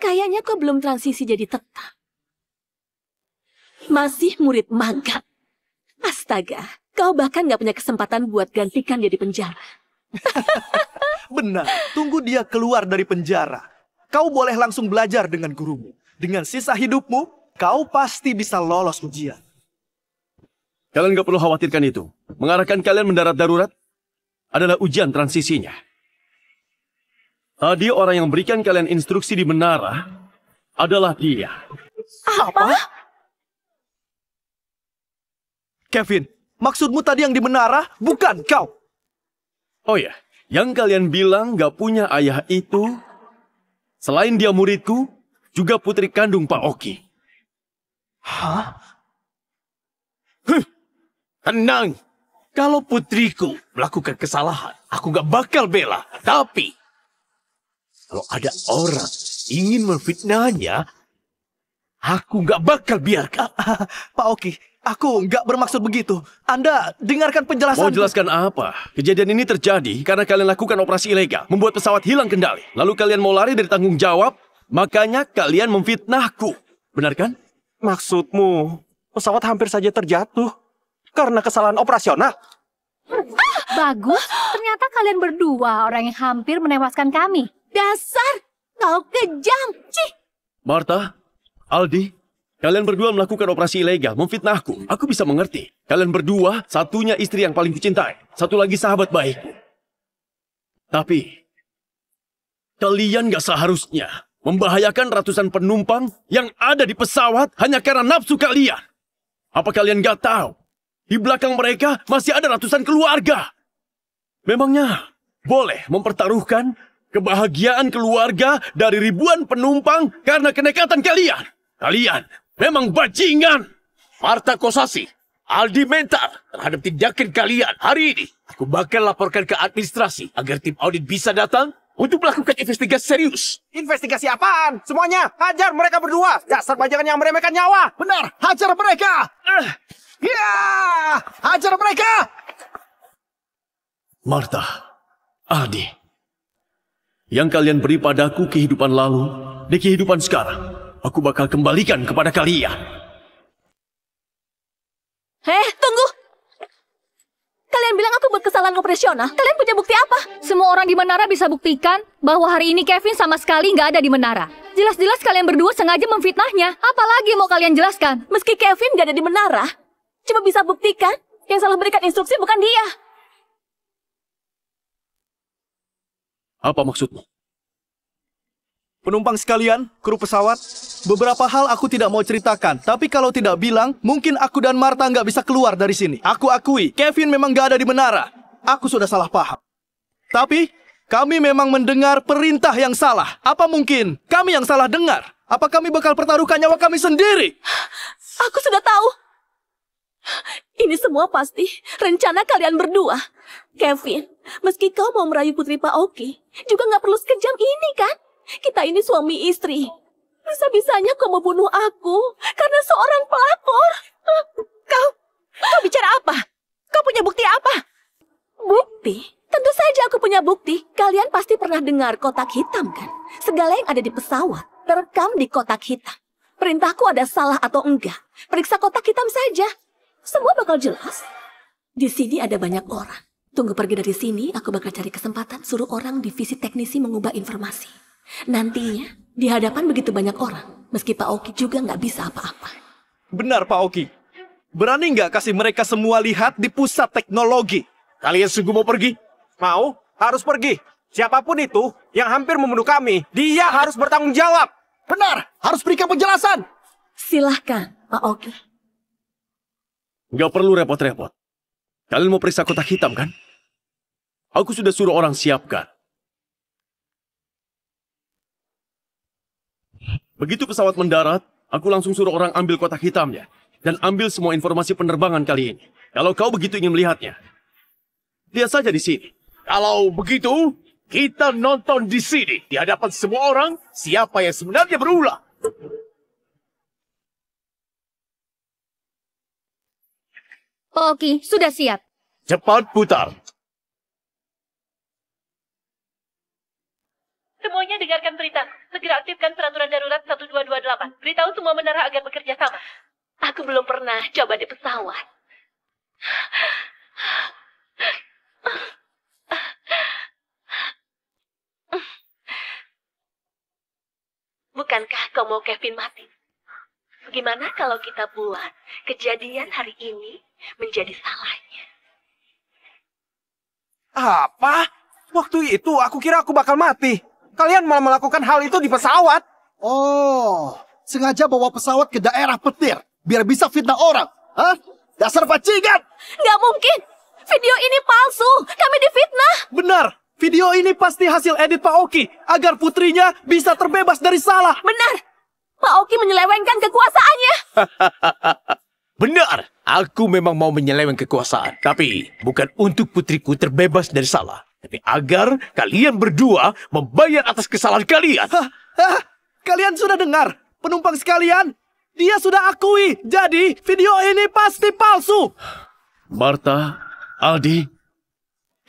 [SPEAKER 2] Kayaknya kau belum transisi jadi tetap. Masih murid magang. Astaga, kau bahkan nggak punya kesempatan buat gantikan dia di penjara.
[SPEAKER 1] Benar, tunggu dia keluar dari penjara. Kau boleh langsung belajar dengan gurumu. Dengan sisa hidupmu, kau pasti bisa lolos ujian.
[SPEAKER 3] Kalian gak perlu khawatirkan itu. Mengarahkan kalian mendarat darurat adalah ujian transisinya. Tadi orang yang berikan kalian instruksi di menara adalah dia.
[SPEAKER 2] Apa?
[SPEAKER 1] Kevin, maksudmu tadi yang di menara, bukan kau.
[SPEAKER 3] Oh ya, yang kalian bilang gak punya ayah itu, selain dia muridku, juga putri kandung Pak Oki.
[SPEAKER 1] Hah?
[SPEAKER 4] Tenang. Kalau putriku melakukan kesalahan, aku gak bakal bela. Tapi, kalau ada orang ingin memfitnahnya, aku gak bakal biarkan.
[SPEAKER 1] Pak Oki, aku nggak bermaksud begitu. Anda dengarkan penjelasan.
[SPEAKER 3] Mau jelaskan apa? Kejadian ini terjadi karena kalian lakukan operasi ilegal, membuat pesawat hilang kendali. Lalu kalian mau lari dari tanggung jawab, makanya kalian memfitnahku. Benar kan?
[SPEAKER 8] Maksudmu, pesawat hampir saja terjatuh karena kesalahan operasional?
[SPEAKER 9] Bagus, ternyata kalian berdua orang yang hampir menewaskan kami.
[SPEAKER 2] Dasar, kau kejam. Cih.
[SPEAKER 3] Martha, Aldi, kalian berdua melakukan operasi ilegal, memfitnahku. Aku bisa mengerti. Kalian berdua, satunya istri yang paling kucintai, satu lagi sahabat baikku. Tapi, kalian gak seharusnya membahayakan ratusan penumpang yang ada di pesawat hanya karena nafsu kalian. Apa kalian gak tahu? Di belakang mereka masih ada ratusan keluarga. Memangnya boleh mempertaruhkan kebahagiaan keluarga dari ribuan penumpang karena kenekatan kalian? Kalian memang bajingan.
[SPEAKER 4] Martha Kosasi, Aldi Mentar terhadap tindakan kalian hari ini. Aku bakal laporkan ke administrasi agar tim audit bisa datang untuk melakukan investigasi serius.
[SPEAKER 8] Investigasi apaan? Semuanya, hajar mereka berdua. Dasar bajangan yang meremehkan nyawa.
[SPEAKER 7] Benar, hajar mereka! Ya, hajar mereka!
[SPEAKER 3] Martha, Aldi, yang kalian beri padaku kehidupan lalu, di kehidupan sekarang, aku bakal kembalikan kepada kalian.
[SPEAKER 2] Tunggu. Kalian bilang aku buat kesalahan operasional. Kalian punya bukti apa?
[SPEAKER 9] Semua orang di menara bisa buktikan bahwa hari ini Kevin sama sekali nggak ada di menara. Jelas-jelas kalian berdua sengaja memfitnahnya. Apalagi mau kalian jelaskan?
[SPEAKER 2] Meski Kevin nggak ada di menara, cuma bisa buktikan yang salah berikan instruksi bukan dia.
[SPEAKER 3] Apa maksudmu?
[SPEAKER 1] Penumpang sekalian, kru pesawat, beberapa hal aku tidak mau ceritakan. Tapi kalau tidak bilang, mungkin aku dan Martha nggak bisa keluar dari sini. Aku akui, Kevin memang nggak ada di menara. Aku sudah salah paham. Tapi, kami memang mendengar perintah yang salah. Apa mungkin kami yang salah dengar? Apa kami bakal pertaruhkan nyawa kami sendiri?
[SPEAKER 2] Aku sudah tahu. Ini semua pasti rencana kalian berdua. Kevin, meski kau mau merayu putri Pak Oki, juga nggak perlu sekejam ini kan? Kita ini suami istri. Bisa-bisanya kau membunuh aku karena seorang pelakor.
[SPEAKER 6] Kau bicara apa? Kau punya bukti apa?
[SPEAKER 2] Bukti? Tentu saja aku punya bukti. Kalian pasti pernah dengar kotak hitam kan? Segala yang ada di pesawat terekam di kotak hitam. Perintahku ada salah atau enggak. Periksa kotak hitam saja. Semua bakal jelas. Di sini ada banyak orang. Tunggu pergi dari sini, aku bakal cari kesempatan suruh orang divisi teknisi mengubah informasi. Nantinya, di hadapan begitu banyak orang, meski Pak Oki juga nggak bisa apa-apa.
[SPEAKER 1] Benar, Pak Oki. Berani nggak kasih mereka semua lihat di pusat teknologi?
[SPEAKER 4] Kalian sungguh mau pergi?
[SPEAKER 8] Mau? Harus pergi. Siapapun itu yang hampir membunuh kami, dia harus bertanggung jawab.
[SPEAKER 7] Benar, harus berikan penjelasan.
[SPEAKER 2] Silahkan, Pak Oki.
[SPEAKER 3] Nggak perlu repot-repot. Kalian mau periksa kotak hitam kan? Aku sudah suruh orang siapkan. Begitu pesawat mendarat, aku langsung suruh orang ambil kotak hitamnya. dan ambil semua informasi penerbangan kali ini. Kalau kau begitu ingin melihatnya, lihat saja di sini.
[SPEAKER 4] Kalau begitu, kita nonton di sini. Di hadapan semua orang, siapa yang sebenarnya berulah.
[SPEAKER 9] Oke, sudah siap.
[SPEAKER 4] Cepat putar.
[SPEAKER 6] Semuanya dengarkan perintah. Segera aktifkan peraturan darurat 1228. Beritahu semua menara agar bekerja sama.
[SPEAKER 2] Aku belum pernah coba di pesawat. Bukankah kau mau Kevin mati? Gimana kalau kita buat kejadian hari ini menjadi salahnya?
[SPEAKER 8] Apa? Waktu itu aku kira aku bakal mati. Kalian malah melakukan hal itu di pesawat.
[SPEAKER 7] Oh, sengaja bawa pesawat ke daerah petir biar bisa fitnah orang. Hah? Dasar bajingan!
[SPEAKER 2] Nggak mungkin! Video ini palsu! Kami difitnah!
[SPEAKER 1] Benar, video ini pasti hasil edit Pak Oki agar putrinya bisa terbebas dari salah.
[SPEAKER 2] Benar! Pak Oki menyelewengkan kekuasaannya!
[SPEAKER 4] Benar, aku memang mau menyeleweng kekuasaan. Tapi bukan untuk putriku terbebas dari salah. Tapi agar kalian berdua membayar atas kesalahan kalian.
[SPEAKER 1] Kalian sudah dengar, penumpang sekalian? Dia sudah akui, jadi video ini pasti palsu.
[SPEAKER 3] Martha, Aldi,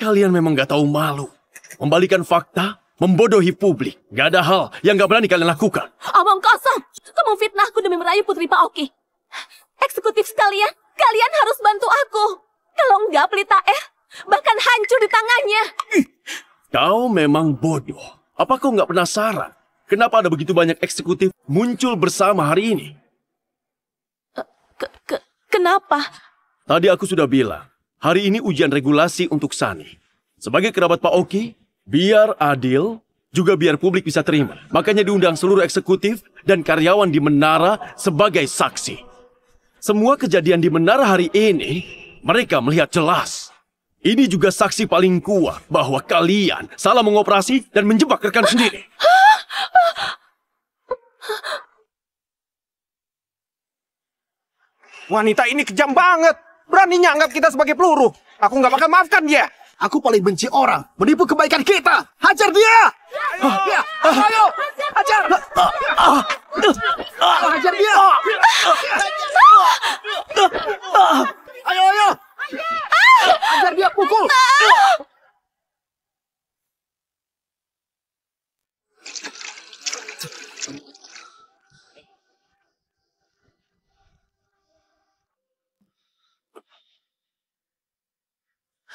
[SPEAKER 3] kalian memang gak tahu malu. Membalikan fakta, membodohi publik. Gak ada hal yang gak berani kalian lakukan.
[SPEAKER 2] Omong kosong! Kamu fitnahku demi merayu putri Pak Oki. Eksekutif sekalian, kalian harus bantu aku. Kalau enggak, Pelita bahkan hancur di tangannya.
[SPEAKER 3] Kau memang bodoh. Apa kau nggak penasaran? Kenapa ada begitu banyak eksekutif muncul bersama hari ini?
[SPEAKER 2] Kenapa?
[SPEAKER 3] Tadi aku sudah bilang, hari ini ujian regulasi untuk Sani. Sebagai kerabat Pak Oki, biar adil, juga biar publik bisa terima. Makanya diundang seluruh eksekutif dan karyawan di Menara sebagai saksi. Semua kejadian di Menara hari ini, mereka melihat jelas. Ini juga saksi paling kuat bahwa kalian salah mengoperasi dan menjebak rekan sendiri.
[SPEAKER 8] Wanita ini kejam banget. Beraninya anggap kita sebagai peluru. Aku nggak bakal maafkan dia.
[SPEAKER 7] Aku paling benci orang menipu kebaikan kita. Hajar dia! Ayo! Ayo! Hajar! Hajar dia! Ayo, ayo! Hajar dia, pukul!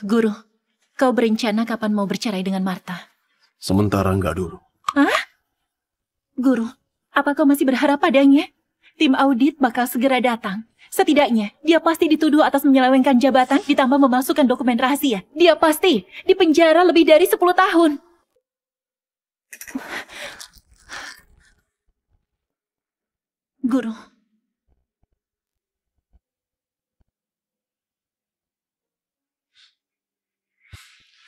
[SPEAKER 6] Guru, kau berencana kapan mau bercerai dengan Martha?
[SPEAKER 3] Sementara enggak dulu.
[SPEAKER 6] Hah? Guru, apa kau masih berharap padanya? Tim audit bakal segera datang. Setidaknya, dia pasti dituduh atas menyelewengkan jabatan ditambah memasukkan dokumen rahasia. Dia pasti dipenjara lebih dari 10 tahun. Guru.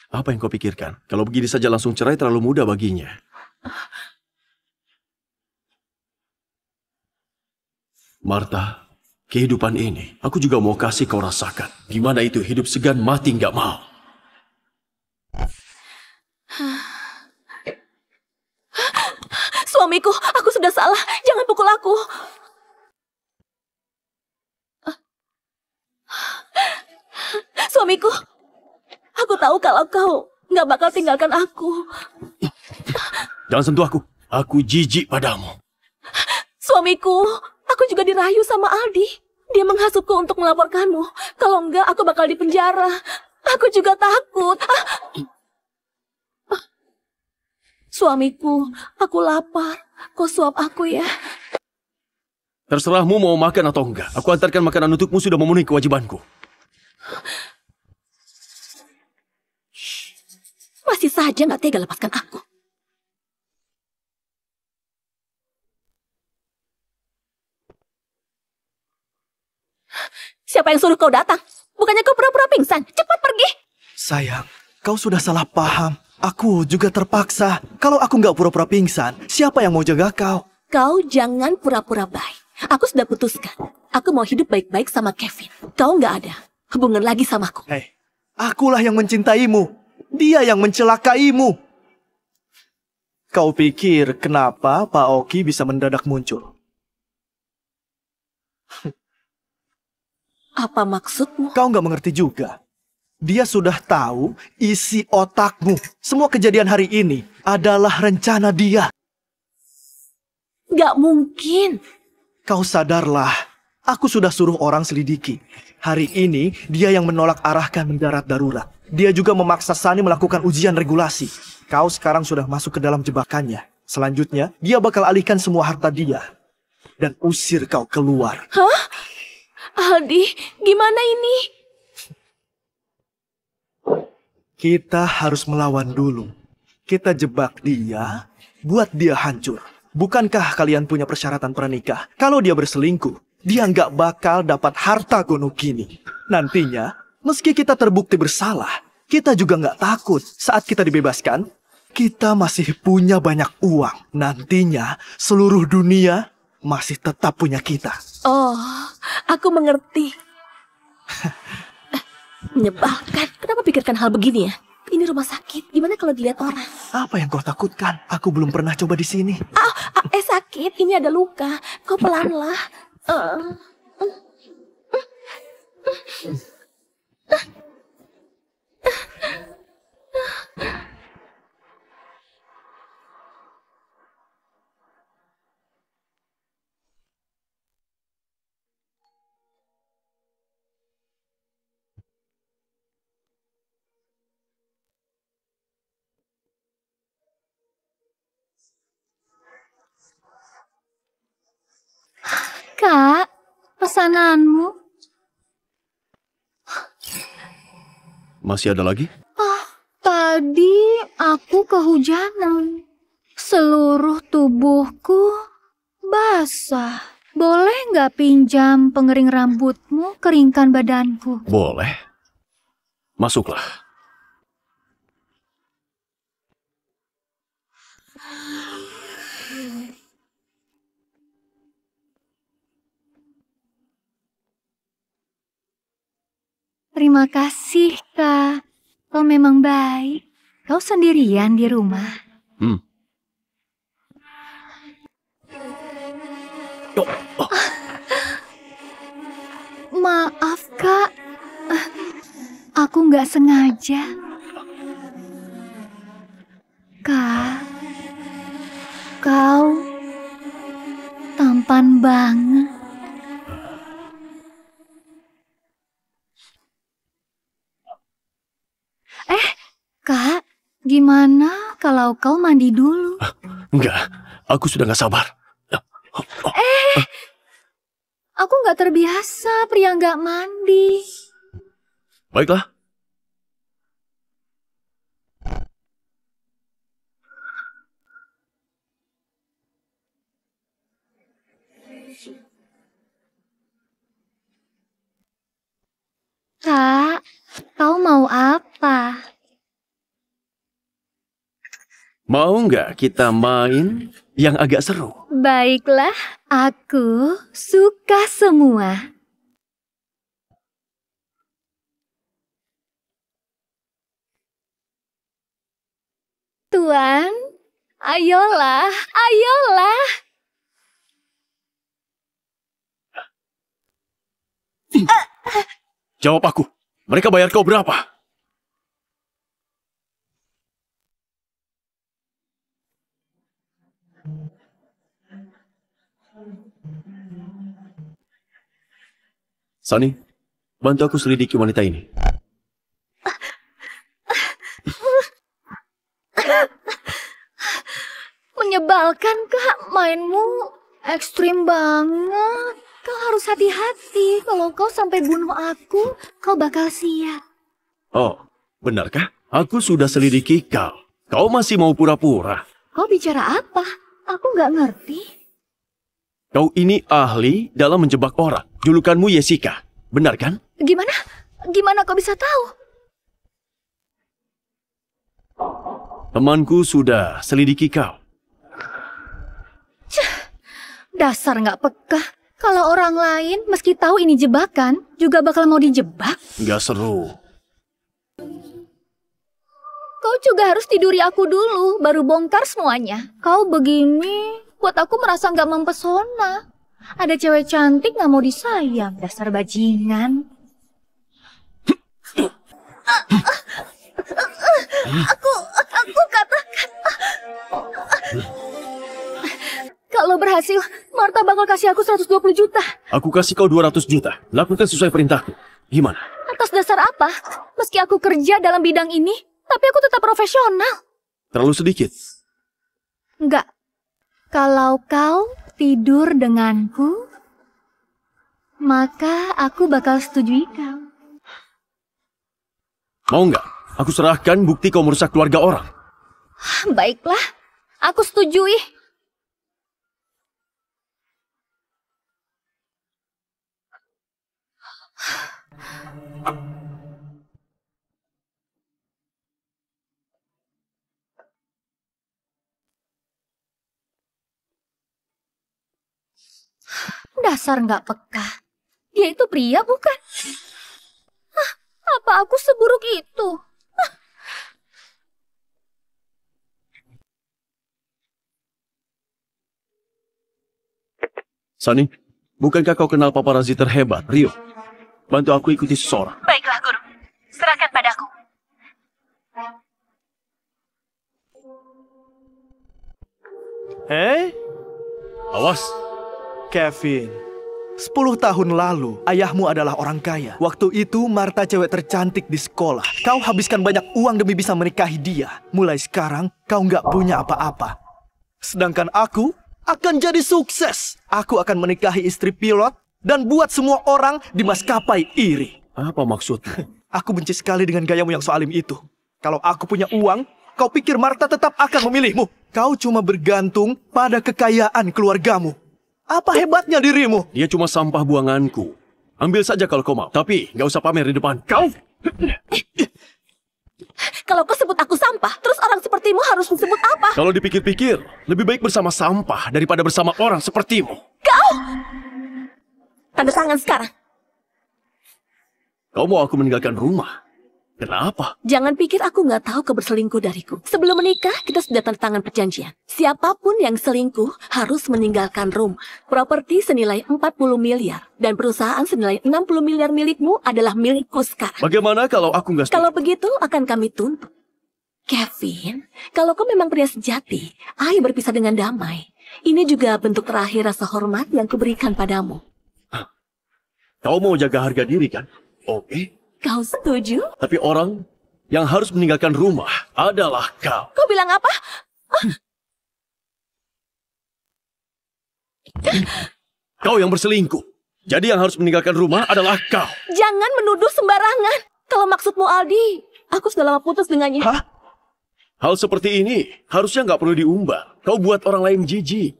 [SPEAKER 3] Apa yang kau pikirkan? Kalau begini saja langsung cerai terlalu mudah baginya. Martha, kehidupan ini aku juga mau kasih kau rasakan. Gimana itu hidup segan mati nggak mau.
[SPEAKER 2] Suamiku, aku sudah salah. Jangan pukul aku. Suamiku, aku tahu kalau kau nggak bakal tinggalkan aku.
[SPEAKER 3] Jangan sentuh aku. Aku jijik padamu.
[SPEAKER 2] Suamiku, aku juga dirayu sama Aldi. Dia menghasutku untuk melaporkanmu. Kalau enggak, aku bakal dipenjara. Aku juga takut. Suamiku, aku lapar. Kau suap aku ya.
[SPEAKER 3] Terserahmu mau makan atau enggak. Aku antarkan makanan untukmu sudah memenuhi kewajibanku.
[SPEAKER 2] Masih saja nggak tega lepaskan aku. Siapa yang suruh kau datang? Bukannya kau pura-pura pingsan? Cepat pergi!
[SPEAKER 1] Sayang, kau sudah salah paham. Aku juga terpaksa. Kalau aku nggak pura-pura pingsan, siapa yang mau jaga kau?
[SPEAKER 2] Kau jangan pura-pura baik. Aku sudah putuskan. Aku mau hidup baik-baik sama Kevin. Kau nggak ada hubungan lagi sama aku.
[SPEAKER 1] Hei, akulah yang mencintaimu. Dia yang mencelakaimu. Kau pikir kenapa Pak Oki bisa mendadak muncul?
[SPEAKER 2] Apa maksudmu?
[SPEAKER 1] Kau nggak mengerti juga. Dia sudah tahu isi otakmu. Semua kejadian hari ini adalah rencana dia.
[SPEAKER 2] Nggak mungkin.
[SPEAKER 1] Kau sadarlah, aku sudah suruh orang selidiki. Hari ini, dia yang menolak arahkan mendarat darurat. Dia juga memaksa Sunny melakukan ujian regulasi. Kau sekarang sudah masuk ke dalam jebakannya. Selanjutnya, dia bakal alihkan semua harta dia. Dan usir kau keluar.
[SPEAKER 2] Hah? Aldi, gimana ini?
[SPEAKER 1] Kita harus melawan dulu. Kita jebak dia, buat dia hancur. Bukankah kalian punya persyaratan pernikah? Kalau dia berselingkuh, dia nggak bakal dapat harta Gonokini. Nantinya, meski kita terbukti bersalah, kita juga nggak takut. Saat kita dibebaskan, kita masih punya banyak uang. Nantinya, seluruh dunia masih tetap punya kita.
[SPEAKER 2] Oh, aku mengerti. Menyebalkan. Kenapa pikirkan hal begini ya? Ini rumah sakit. Gimana kalau dilihat orang?
[SPEAKER 1] Apa yang kau takutkan? Aku belum pernah coba di sini.
[SPEAKER 2] Sakit. Ini ada luka. Kau pelanlah.
[SPEAKER 9] Kak, pesananmu.
[SPEAKER 3] Masih ada lagi?
[SPEAKER 9] Tadi aku kehujanan. Seluruh tubuhku basah. Boleh nggak pinjam pengering rambutmu, keringkan badanku?
[SPEAKER 3] Boleh. Masuklah.
[SPEAKER 9] Terima kasih, Kak. Kau memang baik. Kau sendirian di rumah. Maaf, Kak. Aku nggak sengaja. Kak, kau tampan banget. Kak, gimana kalau kau mandi dulu?
[SPEAKER 3] Enggak, aku sudah nggak sabar.
[SPEAKER 9] Aku nggak terbiasa pria nggak mandi.
[SPEAKER 3] Baiklah.
[SPEAKER 9] Kak, kau mau apa?
[SPEAKER 3] Mau nggak kita main yang agak seru?
[SPEAKER 9] Baiklah, aku suka semua. Tuan, ayolah, ayolah.
[SPEAKER 3] Jawab aku, mereka bayar kau berapa? Sunny, bantu aku selidiki wanita ini.
[SPEAKER 9] Menyebalkan, Kak. Mainmu ekstrim banget. Kau harus hati-hati. Kalau kau sampai bunuh aku, kau bakal siap.
[SPEAKER 3] Oh, benarkah? Aku sudah selidiki kau. Kau masih mau pura-pura?
[SPEAKER 9] Kau bicara apa? Aku nggak ngerti.
[SPEAKER 3] Kau ini ahli dalam menjebak orang. Julukanmu Jessica, benar kan?
[SPEAKER 9] Gimana? Gimana kau bisa tahu?
[SPEAKER 3] Temanku sudah selidiki kau.
[SPEAKER 9] Dasar nggak peka. Kalau orang lain, meski tahu ini jebakan, juga bakal mau dijebak.
[SPEAKER 3] Nggak seru.
[SPEAKER 9] Kau juga harus tiduri aku dulu, baru bongkar semuanya. Kau begini, buat aku merasa nggak mempesona. Ada cewek cantik nggak mau disayang, dasar bajingan. Aku katakan. Kalau berhasil, Martha bakal kasih aku 120 juta.
[SPEAKER 3] Aku kasih kau 200 juta. Lakukan sesuai perintahku. Gimana?
[SPEAKER 9] Atas dasar apa? Meski aku kerja dalam bidang ini, tapi aku tetap profesional.
[SPEAKER 3] Terlalu sedikit.
[SPEAKER 9] Enggak. Kalau kau tidur denganku, maka aku bakal setujui kau.
[SPEAKER 3] Mau nggak? Aku serahkan bukti kau merusak keluarga orang.
[SPEAKER 9] Baiklah, aku setujui. Dasar nggak peka. Dia itu pria bukan? Apa aku seburuk itu?
[SPEAKER 3] Sunny, bukankah kau kenal paparazzi terhebat, Rio? Bantu aku ikuti seseorang.
[SPEAKER 6] Baiklah, Guru. Serahkan padaku.
[SPEAKER 3] Awas.
[SPEAKER 1] Kevin, 10 tahun lalu, ayahmu adalah orang kaya. Waktu itu, Martha cewek tercantik di sekolah. Kau habiskan banyak uang demi bisa menikahi dia. Mulai sekarang, kau nggak punya apa-apa. Sedangkan aku akan jadi sukses. Aku akan menikahi istri pilot dan buat semua orang di maskapai iri.
[SPEAKER 3] Apa maksudmu?
[SPEAKER 1] Aku benci sekali dengan gayamu yang soalim itu. Kalau aku punya uang, kau pikir Martha tetap akan memilihmu? Kau cuma bergantung pada kekayaan keluargamu. Apa hebatnya dirimu?
[SPEAKER 3] Dia cuma sampah buanganku. Ambil saja kalau kau mau. Tapi nggak usah pamer di depan. Kau?
[SPEAKER 2] Kalau kau sebut aku sampah, terus orang sepertimu harus disebut apa?
[SPEAKER 3] Kalau dipikir-pikir, lebih baik bersama sampah daripada bersama orang sepertimu.
[SPEAKER 2] Kau! Tanda tangan sekarang.
[SPEAKER 3] Kau mau aku meninggalkan rumah? Kenapa?
[SPEAKER 2] Jangan pikir aku nggak tahu kau berselingkuh dariku. Sebelum menikah, kita sudah tanda tangan perjanjian. Siapapun yang selingkuh harus meninggalkan rumah. Properti senilai 40 miliar. Dan perusahaan senilai 60 miliar milikmu adalah milikku sekarang.
[SPEAKER 3] Bagaimana kalau aku nggak setuju?
[SPEAKER 2] Kalau begitu, akan kami tuntut. Kevin, kalau kau memang pria sejati, ayo berpisah dengan damai. Ini juga bentuk terakhir rasa hormat yang kuberikan padamu.
[SPEAKER 3] Kau mau jaga harga diri kan? Oke.
[SPEAKER 2] Kau setuju?
[SPEAKER 3] Tapi orang yang harus meninggalkan rumah adalah kau.
[SPEAKER 2] Kau bilang apa?
[SPEAKER 3] Kau yang berselingkuh. Jadi yang harus meninggalkan rumah adalah kau.
[SPEAKER 2] Jangan menuduh sembarangan. Kalau maksudmu Aldi, aku sudah lama putus dengannya.
[SPEAKER 3] Hah? Hal seperti ini harusnya nggak perlu diumbar. Kau buat orang lain jijik.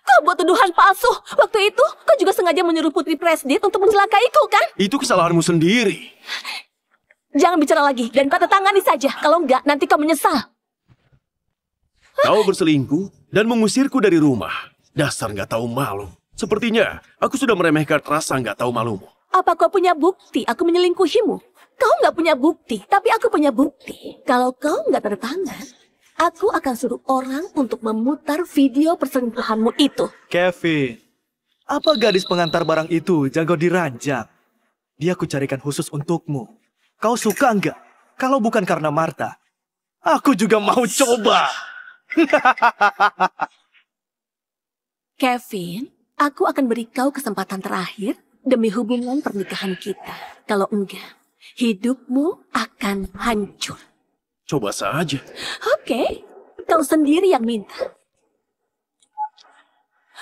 [SPEAKER 2] Kau buat tuduhan palsu. Waktu itu, kau juga sengaja menyuruh Putri Presdit untuk mencelakaiku, kan?
[SPEAKER 3] Itu kesalahanmu sendiri.
[SPEAKER 2] Jangan bicara lagi, dan kau tangani saja. Kalau enggak, nanti kau menyesal.
[SPEAKER 3] Kau berselingkuh dan mengusirku dari rumah. Dasar nggak tahu malu. Sepertinya aku sudah meremehkan rasa nggak tahu malumu.
[SPEAKER 2] Apa kau punya bukti aku menyelingkuhimu? Kau nggak punya bukti, tapi aku punya bukti. Kalau kau nggak tanda tangan, aku akan suruh orang untuk memutar video perselingkuhanmu itu.
[SPEAKER 1] Kevin, apa gadis pengantar barang itu jago diranjang? Dia aku carikan khusus untukmu. Kau suka nggak? Kalau bukan karena Martha, aku juga mau coba.
[SPEAKER 2] Kevin, aku akan beri kau kesempatan terakhir demi hubungan pernikahan kita. Kalau enggak, hidupmu akan hancur.
[SPEAKER 3] Coba saja.
[SPEAKER 2] Oke, kau sendiri yang minta.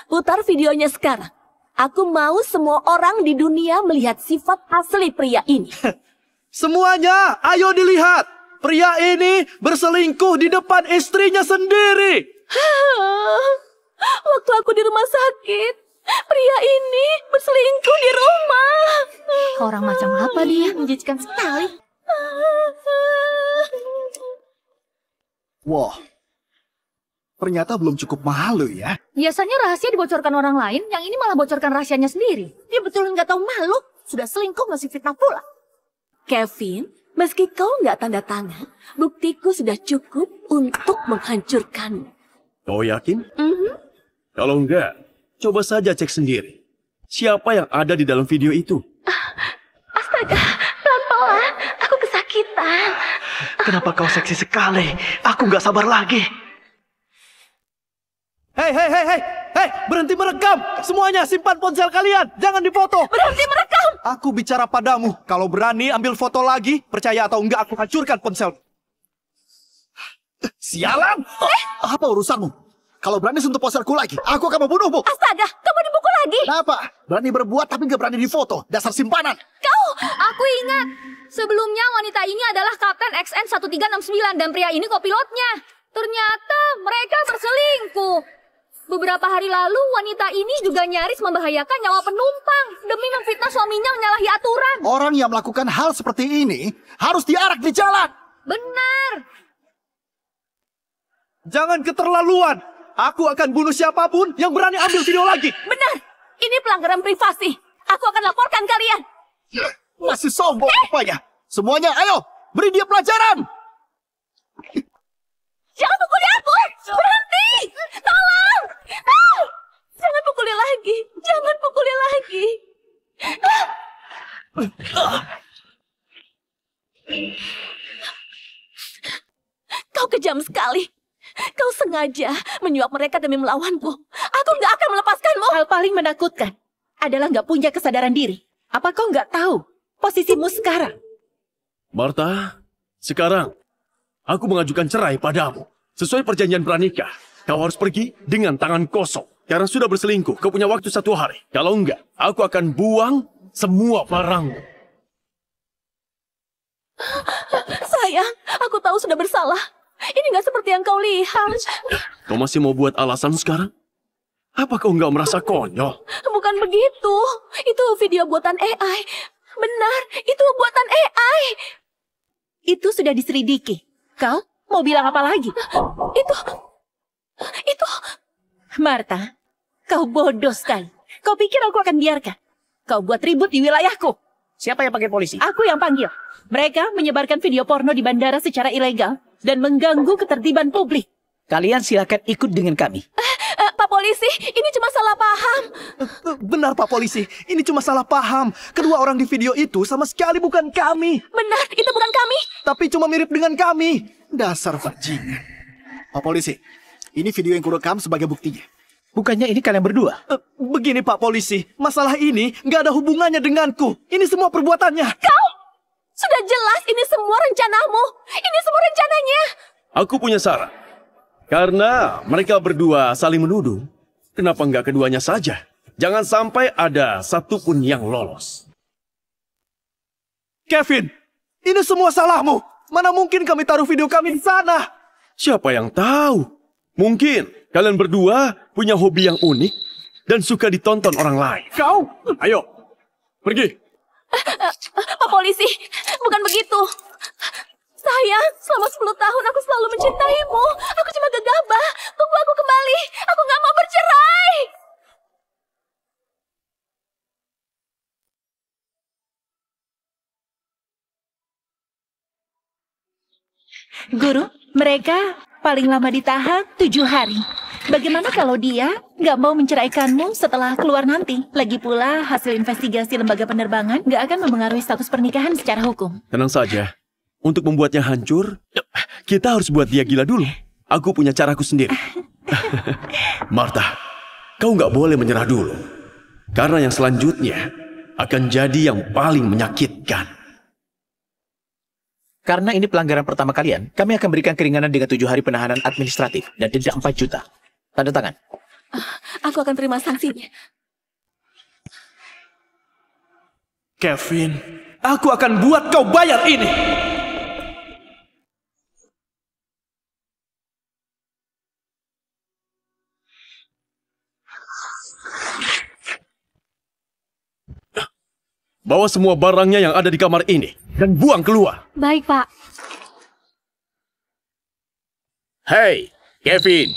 [SPEAKER 2] Putar videonya sekarang. Aku mau semua orang di dunia melihat sifat asli pria ini.
[SPEAKER 1] Semuanya, ayo dilihat. Pria ini berselingkuh di depan istrinya sendiri.
[SPEAKER 2] Waktu aku di rumah sakit, pria ini berselingkuh di rumah.
[SPEAKER 9] Orang macam apa dia? Menjijikkan sekali.
[SPEAKER 7] Wah, Ternyata belum cukup malu ya.
[SPEAKER 9] Biasanya rahasia dibocorkan orang lain, yang ini malah bocorkan rahasianya sendiri.
[SPEAKER 5] Dia betul nggak tahu malu. Sudah selingkuh masih fitnah pula.
[SPEAKER 2] Kevin, meski kau nggak tanda tangan, buktiku sudah cukup untuk menghancurkanmu.
[SPEAKER 3] Kau yakin? Kalau enggak, coba saja cek sendiri. Siapa yang ada di dalam video itu?
[SPEAKER 2] Astaga, pelan-pelan, aku kesakitan.
[SPEAKER 1] Kenapa kau seksi sekali? Aku nggak sabar lagi. Hei, berhenti merekam. Semuanya simpan ponsel kalian. Jangan difoto.
[SPEAKER 2] Berhenti merekam.
[SPEAKER 1] Aku bicara padamu. Kalau berani ambil foto lagi, percaya atau enggak aku hancurkan ponsel.
[SPEAKER 7] Sialan! Apa urusanmu? Kalau berani sentuh ponselku lagi, aku akan membunuhmu.
[SPEAKER 2] Astaga, kamu dipukul lagi.
[SPEAKER 7] Kenapa? Berani berbuat tapi nggak berani difoto. Dasar simpanan.
[SPEAKER 9] Aku ingat. Sebelumnya wanita ini adalah Kapten XN1369 dan pria ini kopilotnya. Ternyata mereka berselingkuh. Beberapa hari lalu wanita ini juga nyaris membahayakan nyawa penumpang demi memfitnah suaminya menyalahi aturan.
[SPEAKER 7] Orang yang melakukan hal seperti ini harus diarak di jalan.
[SPEAKER 9] Benar.
[SPEAKER 1] Jangan keterlaluan. Aku akan bunuh siapapun yang berani ambil video lagi.
[SPEAKER 2] Benar, ini pelanggaran privasi. Aku akan laporkan kalian.
[SPEAKER 7] Masih sombong rupanya. Semuanya ayo, beri dia pelajaran.
[SPEAKER 2] Jangan pukuli aku! Berhenti! Tolong! Jangan pukuli lagi! Jangan pukuli lagi! Kau kejam sekali. Kau sengaja menyuap mereka demi melawanku. Aku nggak akan melepaskanmu.
[SPEAKER 6] Hal paling menakutkan adalah nggak punya kesadaran diri. Apa kau nggak tahu posisimu sekarang?
[SPEAKER 3] Martha, sekarang aku mengajukan cerai padamu. Sesuai perjanjian pranikah, kau harus pergi dengan tangan kosong. Karena sudah berselingkuh, kau punya waktu 1 hari. Kalau enggak, aku akan buang semua barangmu.
[SPEAKER 2] Sayang, aku tahu sudah bersalah. Ini nggak seperti yang kau lihat.
[SPEAKER 3] Kau masih mau buat alasan sekarang? Apa kau nggak merasa konyol?
[SPEAKER 2] Bukan begitu. Itu video buatan AI. Benar, itu buatan AI.
[SPEAKER 6] Itu sudah diselidiki. Kau mau bilang apa lagi?
[SPEAKER 2] Itu.
[SPEAKER 6] Martha, kau bodoh sekali. Kau pikir aku akan biarkan? Kau buat ribut di wilayahku.
[SPEAKER 10] Siapa yang panggil polisi?
[SPEAKER 6] Aku yang panggil. Mereka menyebarkan video porno di bandara secara ilegal dan mengganggu ketertiban publik.
[SPEAKER 10] Kalian silakan ikut dengan kami.
[SPEAKER 2] Pak Polisi, ini cuma salah paham.
[SPEAKER 1] Benar Pak Polisi, ini cuma salah paham. Kedua orang di video itu sama sekali bukan kami.
[SPEAKER 2] Benar, itu bukan kami.
[SPEAKER 1] Tapi cuma mirip dengan kami.
[SPEAKER 7] Dasar bajingan. Pak Polisi, ini video yang kurekam sebagai buktinya.
[SPEAKER 10] Bukannya ini kalian berdua?
[SPEAKER 1] Begini Pak Polisi, masalah ini nggak ada hubungannya denganku. Ini semua perbuatannya.
[SPEAKER 2] Kau! Sudah jelas ini semua rencanamu. Ini semua rencananya.
[SPEAKER 3] Aku punya saran. Karena mereka berdua saling menuduh, kenapa nggak keduanya saja? Jangan sampai ada satupun yang lolos.
[SPEAKER 1] Kevin, ini semua salahmu. Mana mungkin kami taruh video kami di sana?
[SPEAKER 3] Siapa yang tahu? Mungkin kalian berdua punya hobi yang unik dan suka ditonton orang lain.
[SPEAKER 1] Kau?
[SPEAKER 3] Ayo, pergi.
[SPEAKER 2] Pak Polisi, bukan begitu. Sayang, selama 10 tahun aku selalu mencintaimu. Aku cuma gegabah. Tunggu aku kembali. Aku nggak mau bercerai.
[SPEAKER 6] Guru, mereka paling lama ditahan 7 hari. Bagaimana kalau dia nggak mau menceraikanmu setelah keluar nanti? Lagi pula, hasil investigasi lembaga penerbangan nggak akan mempengaruhi status pernikahan secara hukum.
[SPEAKER 3] Tenang saja. Untuk membuatnya hancur, kita harus buat dia gila dulu. Aku punya caraku sendiri. Martha, kau nggak boleh menyerah dulu. Karena yang selanjutnya akan jadi yang paling menyakitkan.
[SPEAKER 10] Karena ini pelanggaran pertama kalian, kami akan berikan keringanan dengan 7 hari penahanan administratif dan denda 4 juta. Tanda tangan.
[SPEAKER 2] Aku akan terima sanksinya.
[SPEAKER 1] Kevin, aku akan buat kau bayar ini.
[SPEAKER 3] Bawa semua barangnya yang ada di kamar ini dan buang keluar.
[SPEAKER 9] Baik, Pak.
[SPEAKER 4] Hei, Kevin.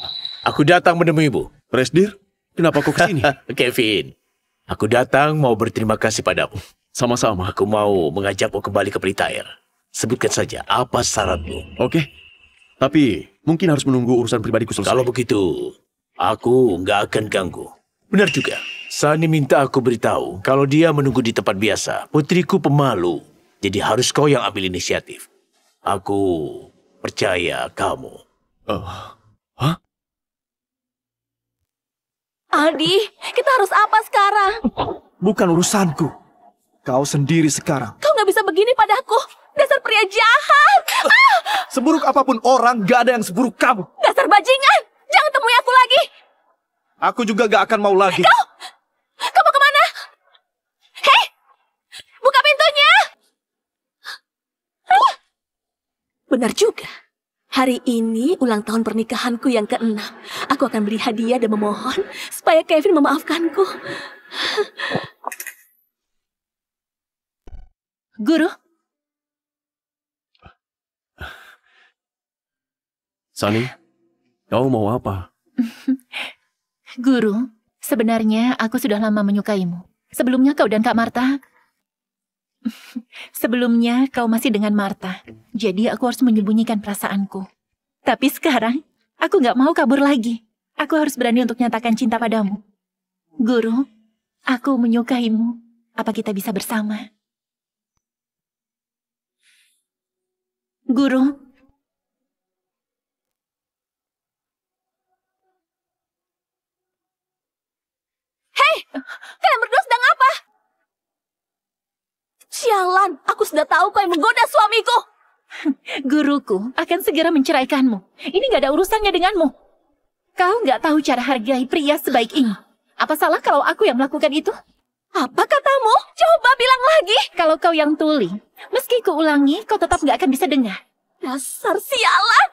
[SPEAKER 4] Aku datang menemuimu.
[SPEAKER 3] Presdir, kenapa kau kesini?
[SPEAKER 4] Kevin, aku datang mau berterima kasih padamu.
[SPEAKER 3] Sama-sama.
[SPEAKER 4] Aku mau mengajakmu kembali ke Pelita Air. Sebutkan saja apa syaratmu.
[SPEAKER 3] Oke. Tapi mungkin harus menunggu urusan pribadiku selesai.
[SPEAKER 4] Kalau begitu, aku nggak akan ganggu. Benar juga. Sani minta aku beritahu kalau dia menunggu di tempat biasa. Putriku pemalu. Jadi harus kau yang ambil inisiatif. Aku percaya kamu.
[SPEAKER 3] Hah?
[SPEAKER 2] Aldi, kita harus apa sekarang?
[SPEAKER 1] Bukan urusanku. Kau sendiri sekarang.
[SPEAKER 2] Kau nggak bisa begini padaku. Dasar pria jahat.
[SPEAKER 1] Seburuk apapun orang, gak ada yang seburuk kamu.
[SPEAKER 2] Dasar bajingan. Jangan temui aku lagi.
[SPEAKER 1] Aku juga gak akan mau lagi.
[SPEAKER 2] Kau mau kemana? Hei, buka pintunya. Benar juga. Hari ini ulang tahun pernikahanku yang ke-6. Aku akan beri hadiah dan memohon supaya Kevin memaafkanku.
[SPEAKER 6] Guru,
[SPEAKER 3] Sani, kau mau apa?
[SPEAKER 6] Guru, sebenarnya aku sudah lama menyukaimu. Sebelumnya kau dan Kak Marta. Sebelumnya kau masih dengan Marta. Jadi aku harus menyembunyikan perasaanku. Tapi sekarang, aku gak mau kabur lagi. Aku harus berani untuk nyatakan cinta padamu. Guru, aku menyukaimu. Apa kita bisa bersama? Guru.
[SPEAKER 2] Hei, kalian berdua sedang apa? Sialan, aku sudah tahu kau yang menggoda suamiku.
[SPEAKER 6] Guruku akan segera menceraikanmu. Ini gak ada urusannya denganmu. Kau gak tahu cara hargai pria sebaik ini. Apa salah kalau aku yang melakukan itu?
[SPEAKER 2] Apa katamu? Coba bilang lagi.
[SPEAKER 6] Kalau kau yang tuli, meski ku ulangi, kau tetap gak akan bisa dengar.
[SPEAKER 2] Dasar sialan.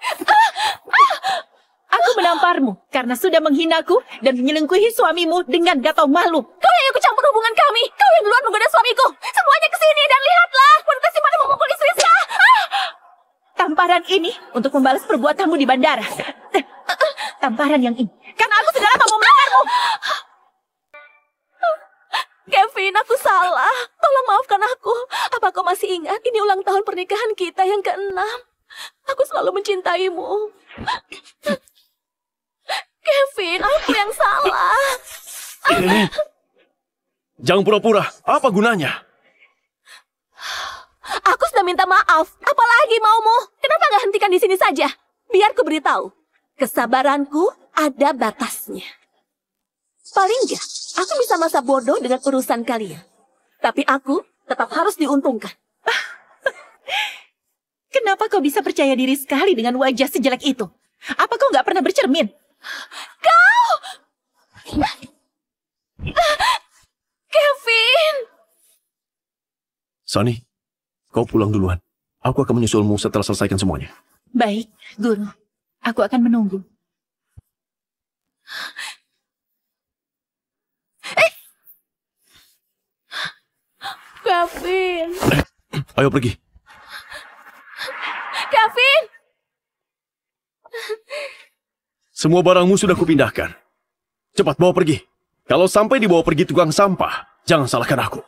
[SPEAKER 6] Aku menamparmu karena sudah menghinaku dan menyelingkuhi suamimu dengan gak tahu malu.
[SPEAKER 2] Kau yang ikut campur hubungan kami. Kau yang duluan menggoda suamiku. Semuanya kesini dan lihatlah. Wanita si pada memukul istri saya.
[SPEAKER 6] Tamparan ini untuk membalas perbuatanmu di bandara. Tamparan yang ini. Karena aku sudah lama mau melamarmu.
[SPEAKER 2] Kevin, aku salah. Tolong maafkan aku. Apa kau masih ingat ini ulang tahun pernikahan kita yang ke-6? Aku selalu mencintaimu. Kevin, aku yang salah.
[SPEAKER 3] Jangan pura-pura. Apa gunanya?
[SPEAKER 2] Aku sudah minta maaf. Apalagi maumu? Kenapa nggak hentikan di sini saja? Biar ku beritahu. Kesabaranku ada batasnya. Paling nggak, aku bisa masa bodoh dengan urusan kalian. Tapi aku tetap harus diuntungkan.
[SPEAKER 6] Kenapa kau bisa percaya diri sekali dengan wajah sejelek itu? Apa kau nggak pernah bercermin?
[SPEAKER 2] Kau! Kevin!
[SPEAKER 3] Sani, kau pulang duluan. Aku akan menyusulmu setelah selesaikan semuanya.
[SPEAKER 6] Baik, Guru. Aku akan menunggu.
[SPEAKER 2] Kevin!
[SPEAKER 3] Ayo pergi.
[SPEAKER 2] Kevin!
[SPEAKER 3] Semua barangmu sudah kupindahkan. Cepat bawa pergi. Kalau sampai dibawa pergi tukang sampah, jangan salahkan aku.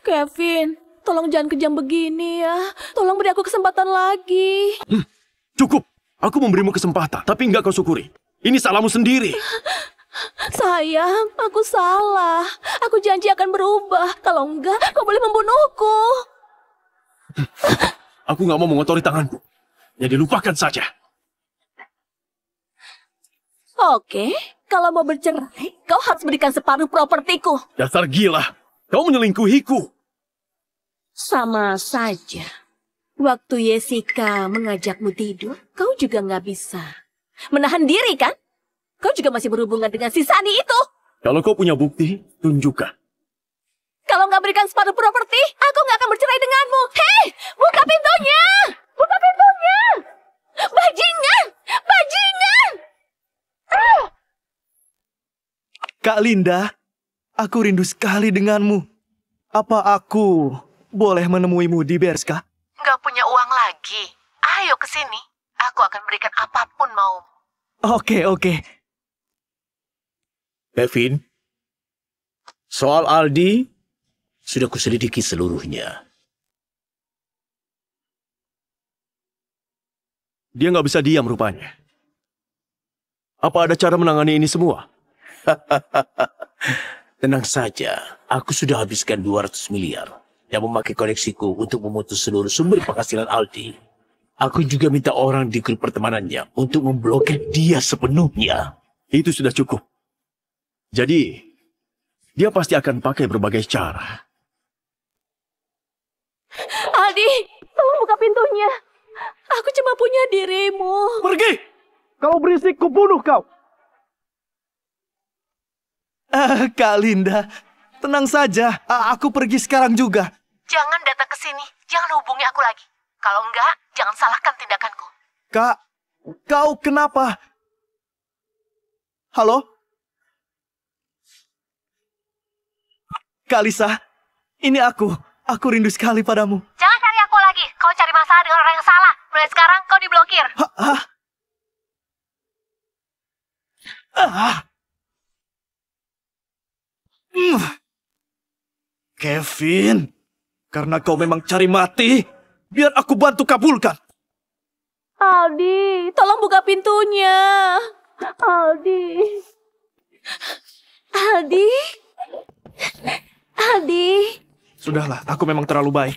[SPEAKER 2] Kevin, tolong jangan kejam begini ya. Tolong beri aku kesempatan lagi.
[SPEAKER 3] Cukup. Aku memberimu kesempatan, tapi enggak kau syukuri. Ini salahmu sendiri.
[SPEAKER 2] Sayang, aku salah. Aku janji akan berubah. Kalau enggak, kau boleh membunuhku.
[SPEAKER 3] Aku nggak mau mengotori tanganku. Jadi lupakan saja.
[SPEAKER 2] Oke, kalau mau bercerai, kau harus berikan separuh propertiku.
[SPEAKER 3] Dasar gila. Kau menyelingkuhiku.
[SPEAKER 2] Sama saja. Waktu Jessica mengajakmu tidur, kau juga nggak bisa menahan diri, kan? Kau juga masih berhubungan dengan si Sani itu.
[SPEAKER 3] Kalau kau punya bukti, tunjukkan.
[SPEAKER 2] Kalau nggak berikan separuh properti, aku nggak akan bercerai denganmu. Hei, buka pintunya! Buka pintunya! Bajingan! Bajingan!
[SPEAKER 1] Kak Linda, aku rindu sekali denganmu. Apa aku boleh menemuimu di Berska?
[SPEAKER 11] Nggak punya uang lagi. Ayo ke sini.
[SPEAKER 5] Aku akan berikan apapun mau.
[SPEAKER 1] Oke.
[SPEAKER 4] Kevin, soal Aldi sudah kuselidiki seluruhnya.
[SPEAKER 3] Dia nggak bisa diam rupanya. Apa ada cara menangani ini semua?
[SPEAKER 4] Tenang saja, aku sudah habiskan 200 miliar dan memakai koneksiku untuk memutus seluruh sumber penghasilan Aldi. Aku juga minta orang di grup pertemanannya untuk memblokir dia sepenuhnya.
[SPEAKER 3] Itu sudah cukup. Jadi, dia pasti akan pakai berbagai cara.
[SPEAKER 2] Aldi, tolong buka pintunya. Aku cuma punya dirimu.
[SPEAKER 1] Pergi! Kalau berisik, kubunuh kau. Kak Linda, tenang saja. Aku pergi sekarang juga.
[SPEAKER 5] Jangan datang ke sini. Jangan hubungi aku lagi. Kalau enggak, jangan salahkan tindakanku.
[SPEAKER 1] Kak, kau kenapa? Halo? Kak Lisa, ini aku. Aku rindu sekali padamu.
[SPEAKER 9] Jangan cari aku lagi. Kau cari masalah dengan orang yang salah. Mulai sekarang kau diblokir.
[SPEAKER 1] Kevin, karena kau memang cari mati, biar aku bantu kabulkan.
[SPEAKER 2] Aldi, tolong buka pintunya. Aldi.
[SPEAKER 1] Sudahlah, aku memang terlalu baik.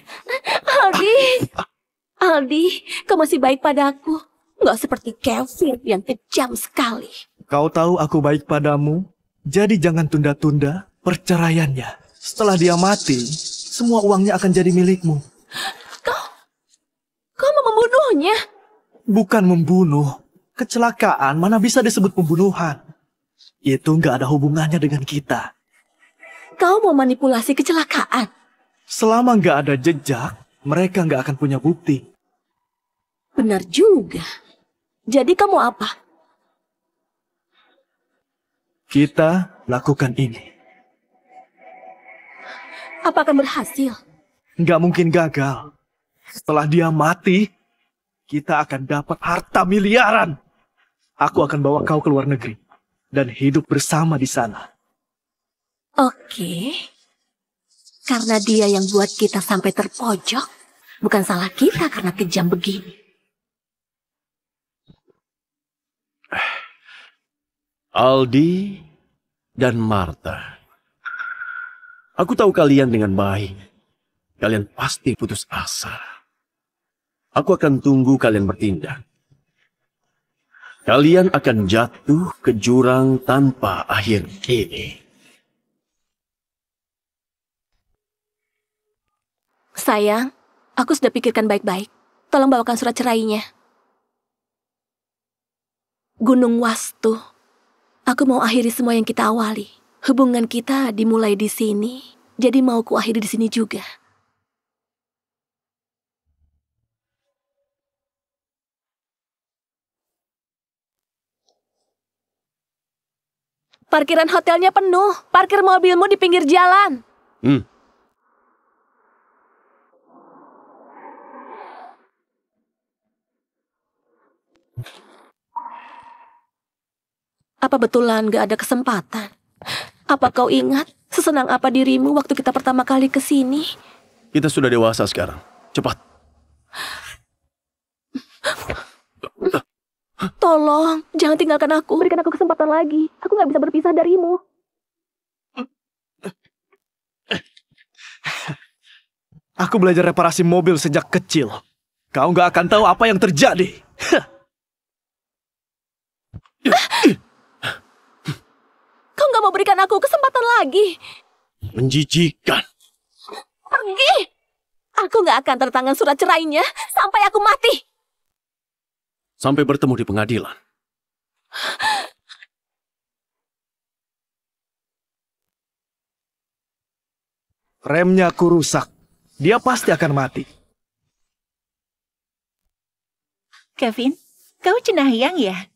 [SPEAKER 2] Aldi, kau masih baik padaku. Nggak seperti Kevin yang kejam sekali.
[SPEAKER 1] Kau tahu aku baik padamu, jadi jangan tunda-tunda perceraiannya. Setelah dia mati, semua uangnya akan jadi milikmu.
[SPEAKER 2] Kau mau membunuhnya?
[SPEAKER 1] Bukan membunuh. Kecelakaan mana bisa disebut pembunuhan. Itu nggak ada hubungannya dengan kita.
[SPEAKER 2] Kau mau manipulasi kecelakaan?
[SPEAKER 1] Selama nggak ada jejak, mereka nggak akan punya bukti.
[SPEAKER 2] Benar juga. Jadi kamu apa?
[SPEAKER 1] Kita lakukan ini.
[SPEAKER 2] Apa akan berhasil?
[SPEAKER 1] Nggak mungkin gagal. Setelah dia mati, kita akan dapat harta miliaran. Aku akan bawa kau ke luar negeri dan hidup bersama di sana.
[SPEAKER 2] Oke. Karena dia yang buat kita sampai terpojok, bukan salah kita karena kejam begini.
[SPEAKER 3] Aldi dan Martha. Aku tahu kalian dengan baik. Kalian pasti putus asa. Aku akan tunggu kalian bertindak. Kalian akan jatuh ke jurang tanpa akhir ini.
[SPEAKER 2] Sayang, aku sudah pikirkan baik-baik. Tolong bawakan surat cerainya. Gunung Wastu. Aku mau akhiri semua yang kita awali. Hubungan kita dimulai di sini, jadi mau ku akhiri di sini juga. Parkiran hotelnya penuh. Parkir mobilmu di pinggir jalan. Apa betulan gak ada kesempatan? Apa kau ingat sesenang apa dirimu waktu kita pertama kali ke sini?
[SPEAKER 3] Kita sudah dewasa sekarang. Cepat.
[SPEAKER 2] Tolong, jangan tinggalkan aku. Berikan aku kesempatan lagi. Aku gak bisa berpisah darimu.
[SPEAKER 1] Aku belajar reparasi mobil sejak kecil. Kau gak akan tahu apa yang terjadi.
[SPEAKER 2] Kau gak mau berikan aku kesempatan lagi.
[SPEAKER 3] Menjijikan.
[SPEAKER 2] Pergi. Aku gak akan tertangan surat cerainya sampai aku mati.
[SPEAKER 3] Sampai bertemu di pengadilan.
[SPEAKER 1] Remnya aku rusak. Dia pasti akan mati.
[SPEAKER 6] Kevin, kau cenayang ya?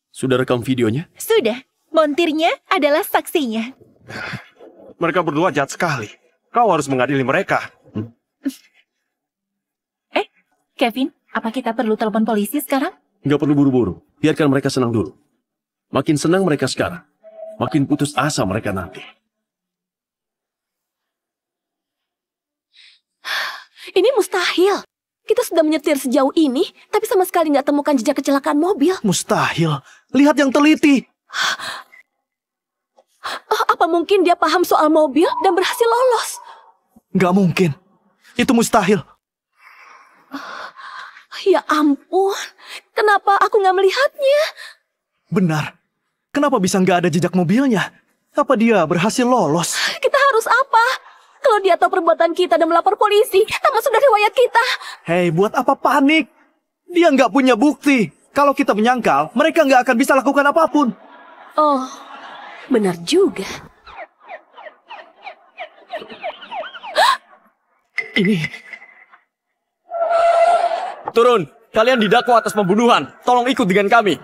[SPEAKER 3] Sudah rekam videonya?
[SPEAKER 6] Sudah. Montirnya adalah saksinya.
[SPEAKER 8] Mereka berdua jahat sekali. Kau harus mengadili mereka.
[SPEAKER 6] Kevin, Apa kita perlu telepon polisi sekarang?
[SPEAKER 3] Nggak perlu buru-buru. Biarkan mereka senang dulu. Makin senang mereka sekarang, makin putus asa mereka nanti.
[SPEAKER 2] Ini mustahil. Kita sudah menyetir sejauh ini, tapi sama sekali nggak temukan jejak kecelakaan mobil.
[SPEAKER 1] Mustahil. Lihat yang teliti.
[SPEAKER 2] Apa mungkin dia paham soal mobil dan berhasil lolos?
[SPEAKER 1] Nggak mungkin. Itu mustahil.
[SPEAKER 2] Ya ampun, kenapa aku nggak melihatnya?
[SPEAKER 1] Benar. Kenapa bisa nggak ada jejak mobilnya? Apa dia berhasil lolos?
[SPEAKER 2] Kita harus apa? Kalau dia tahu perbuatan kita dan melapor polisi, termasuk dari riwayat kita.
[SPEAKER 1] Hei, buat apa panik? Dia nggak punya bukti. Kalau kita menyangkal, mereka nggak akan bisa lakukan apapun.
[SPEAKER 2] Oh, benar juga.
[SPEAKER 1] Ini...
[SPEAKER 11] Turun, kalian didakwa atas pembunuhan. Tolong ikut dengan kami.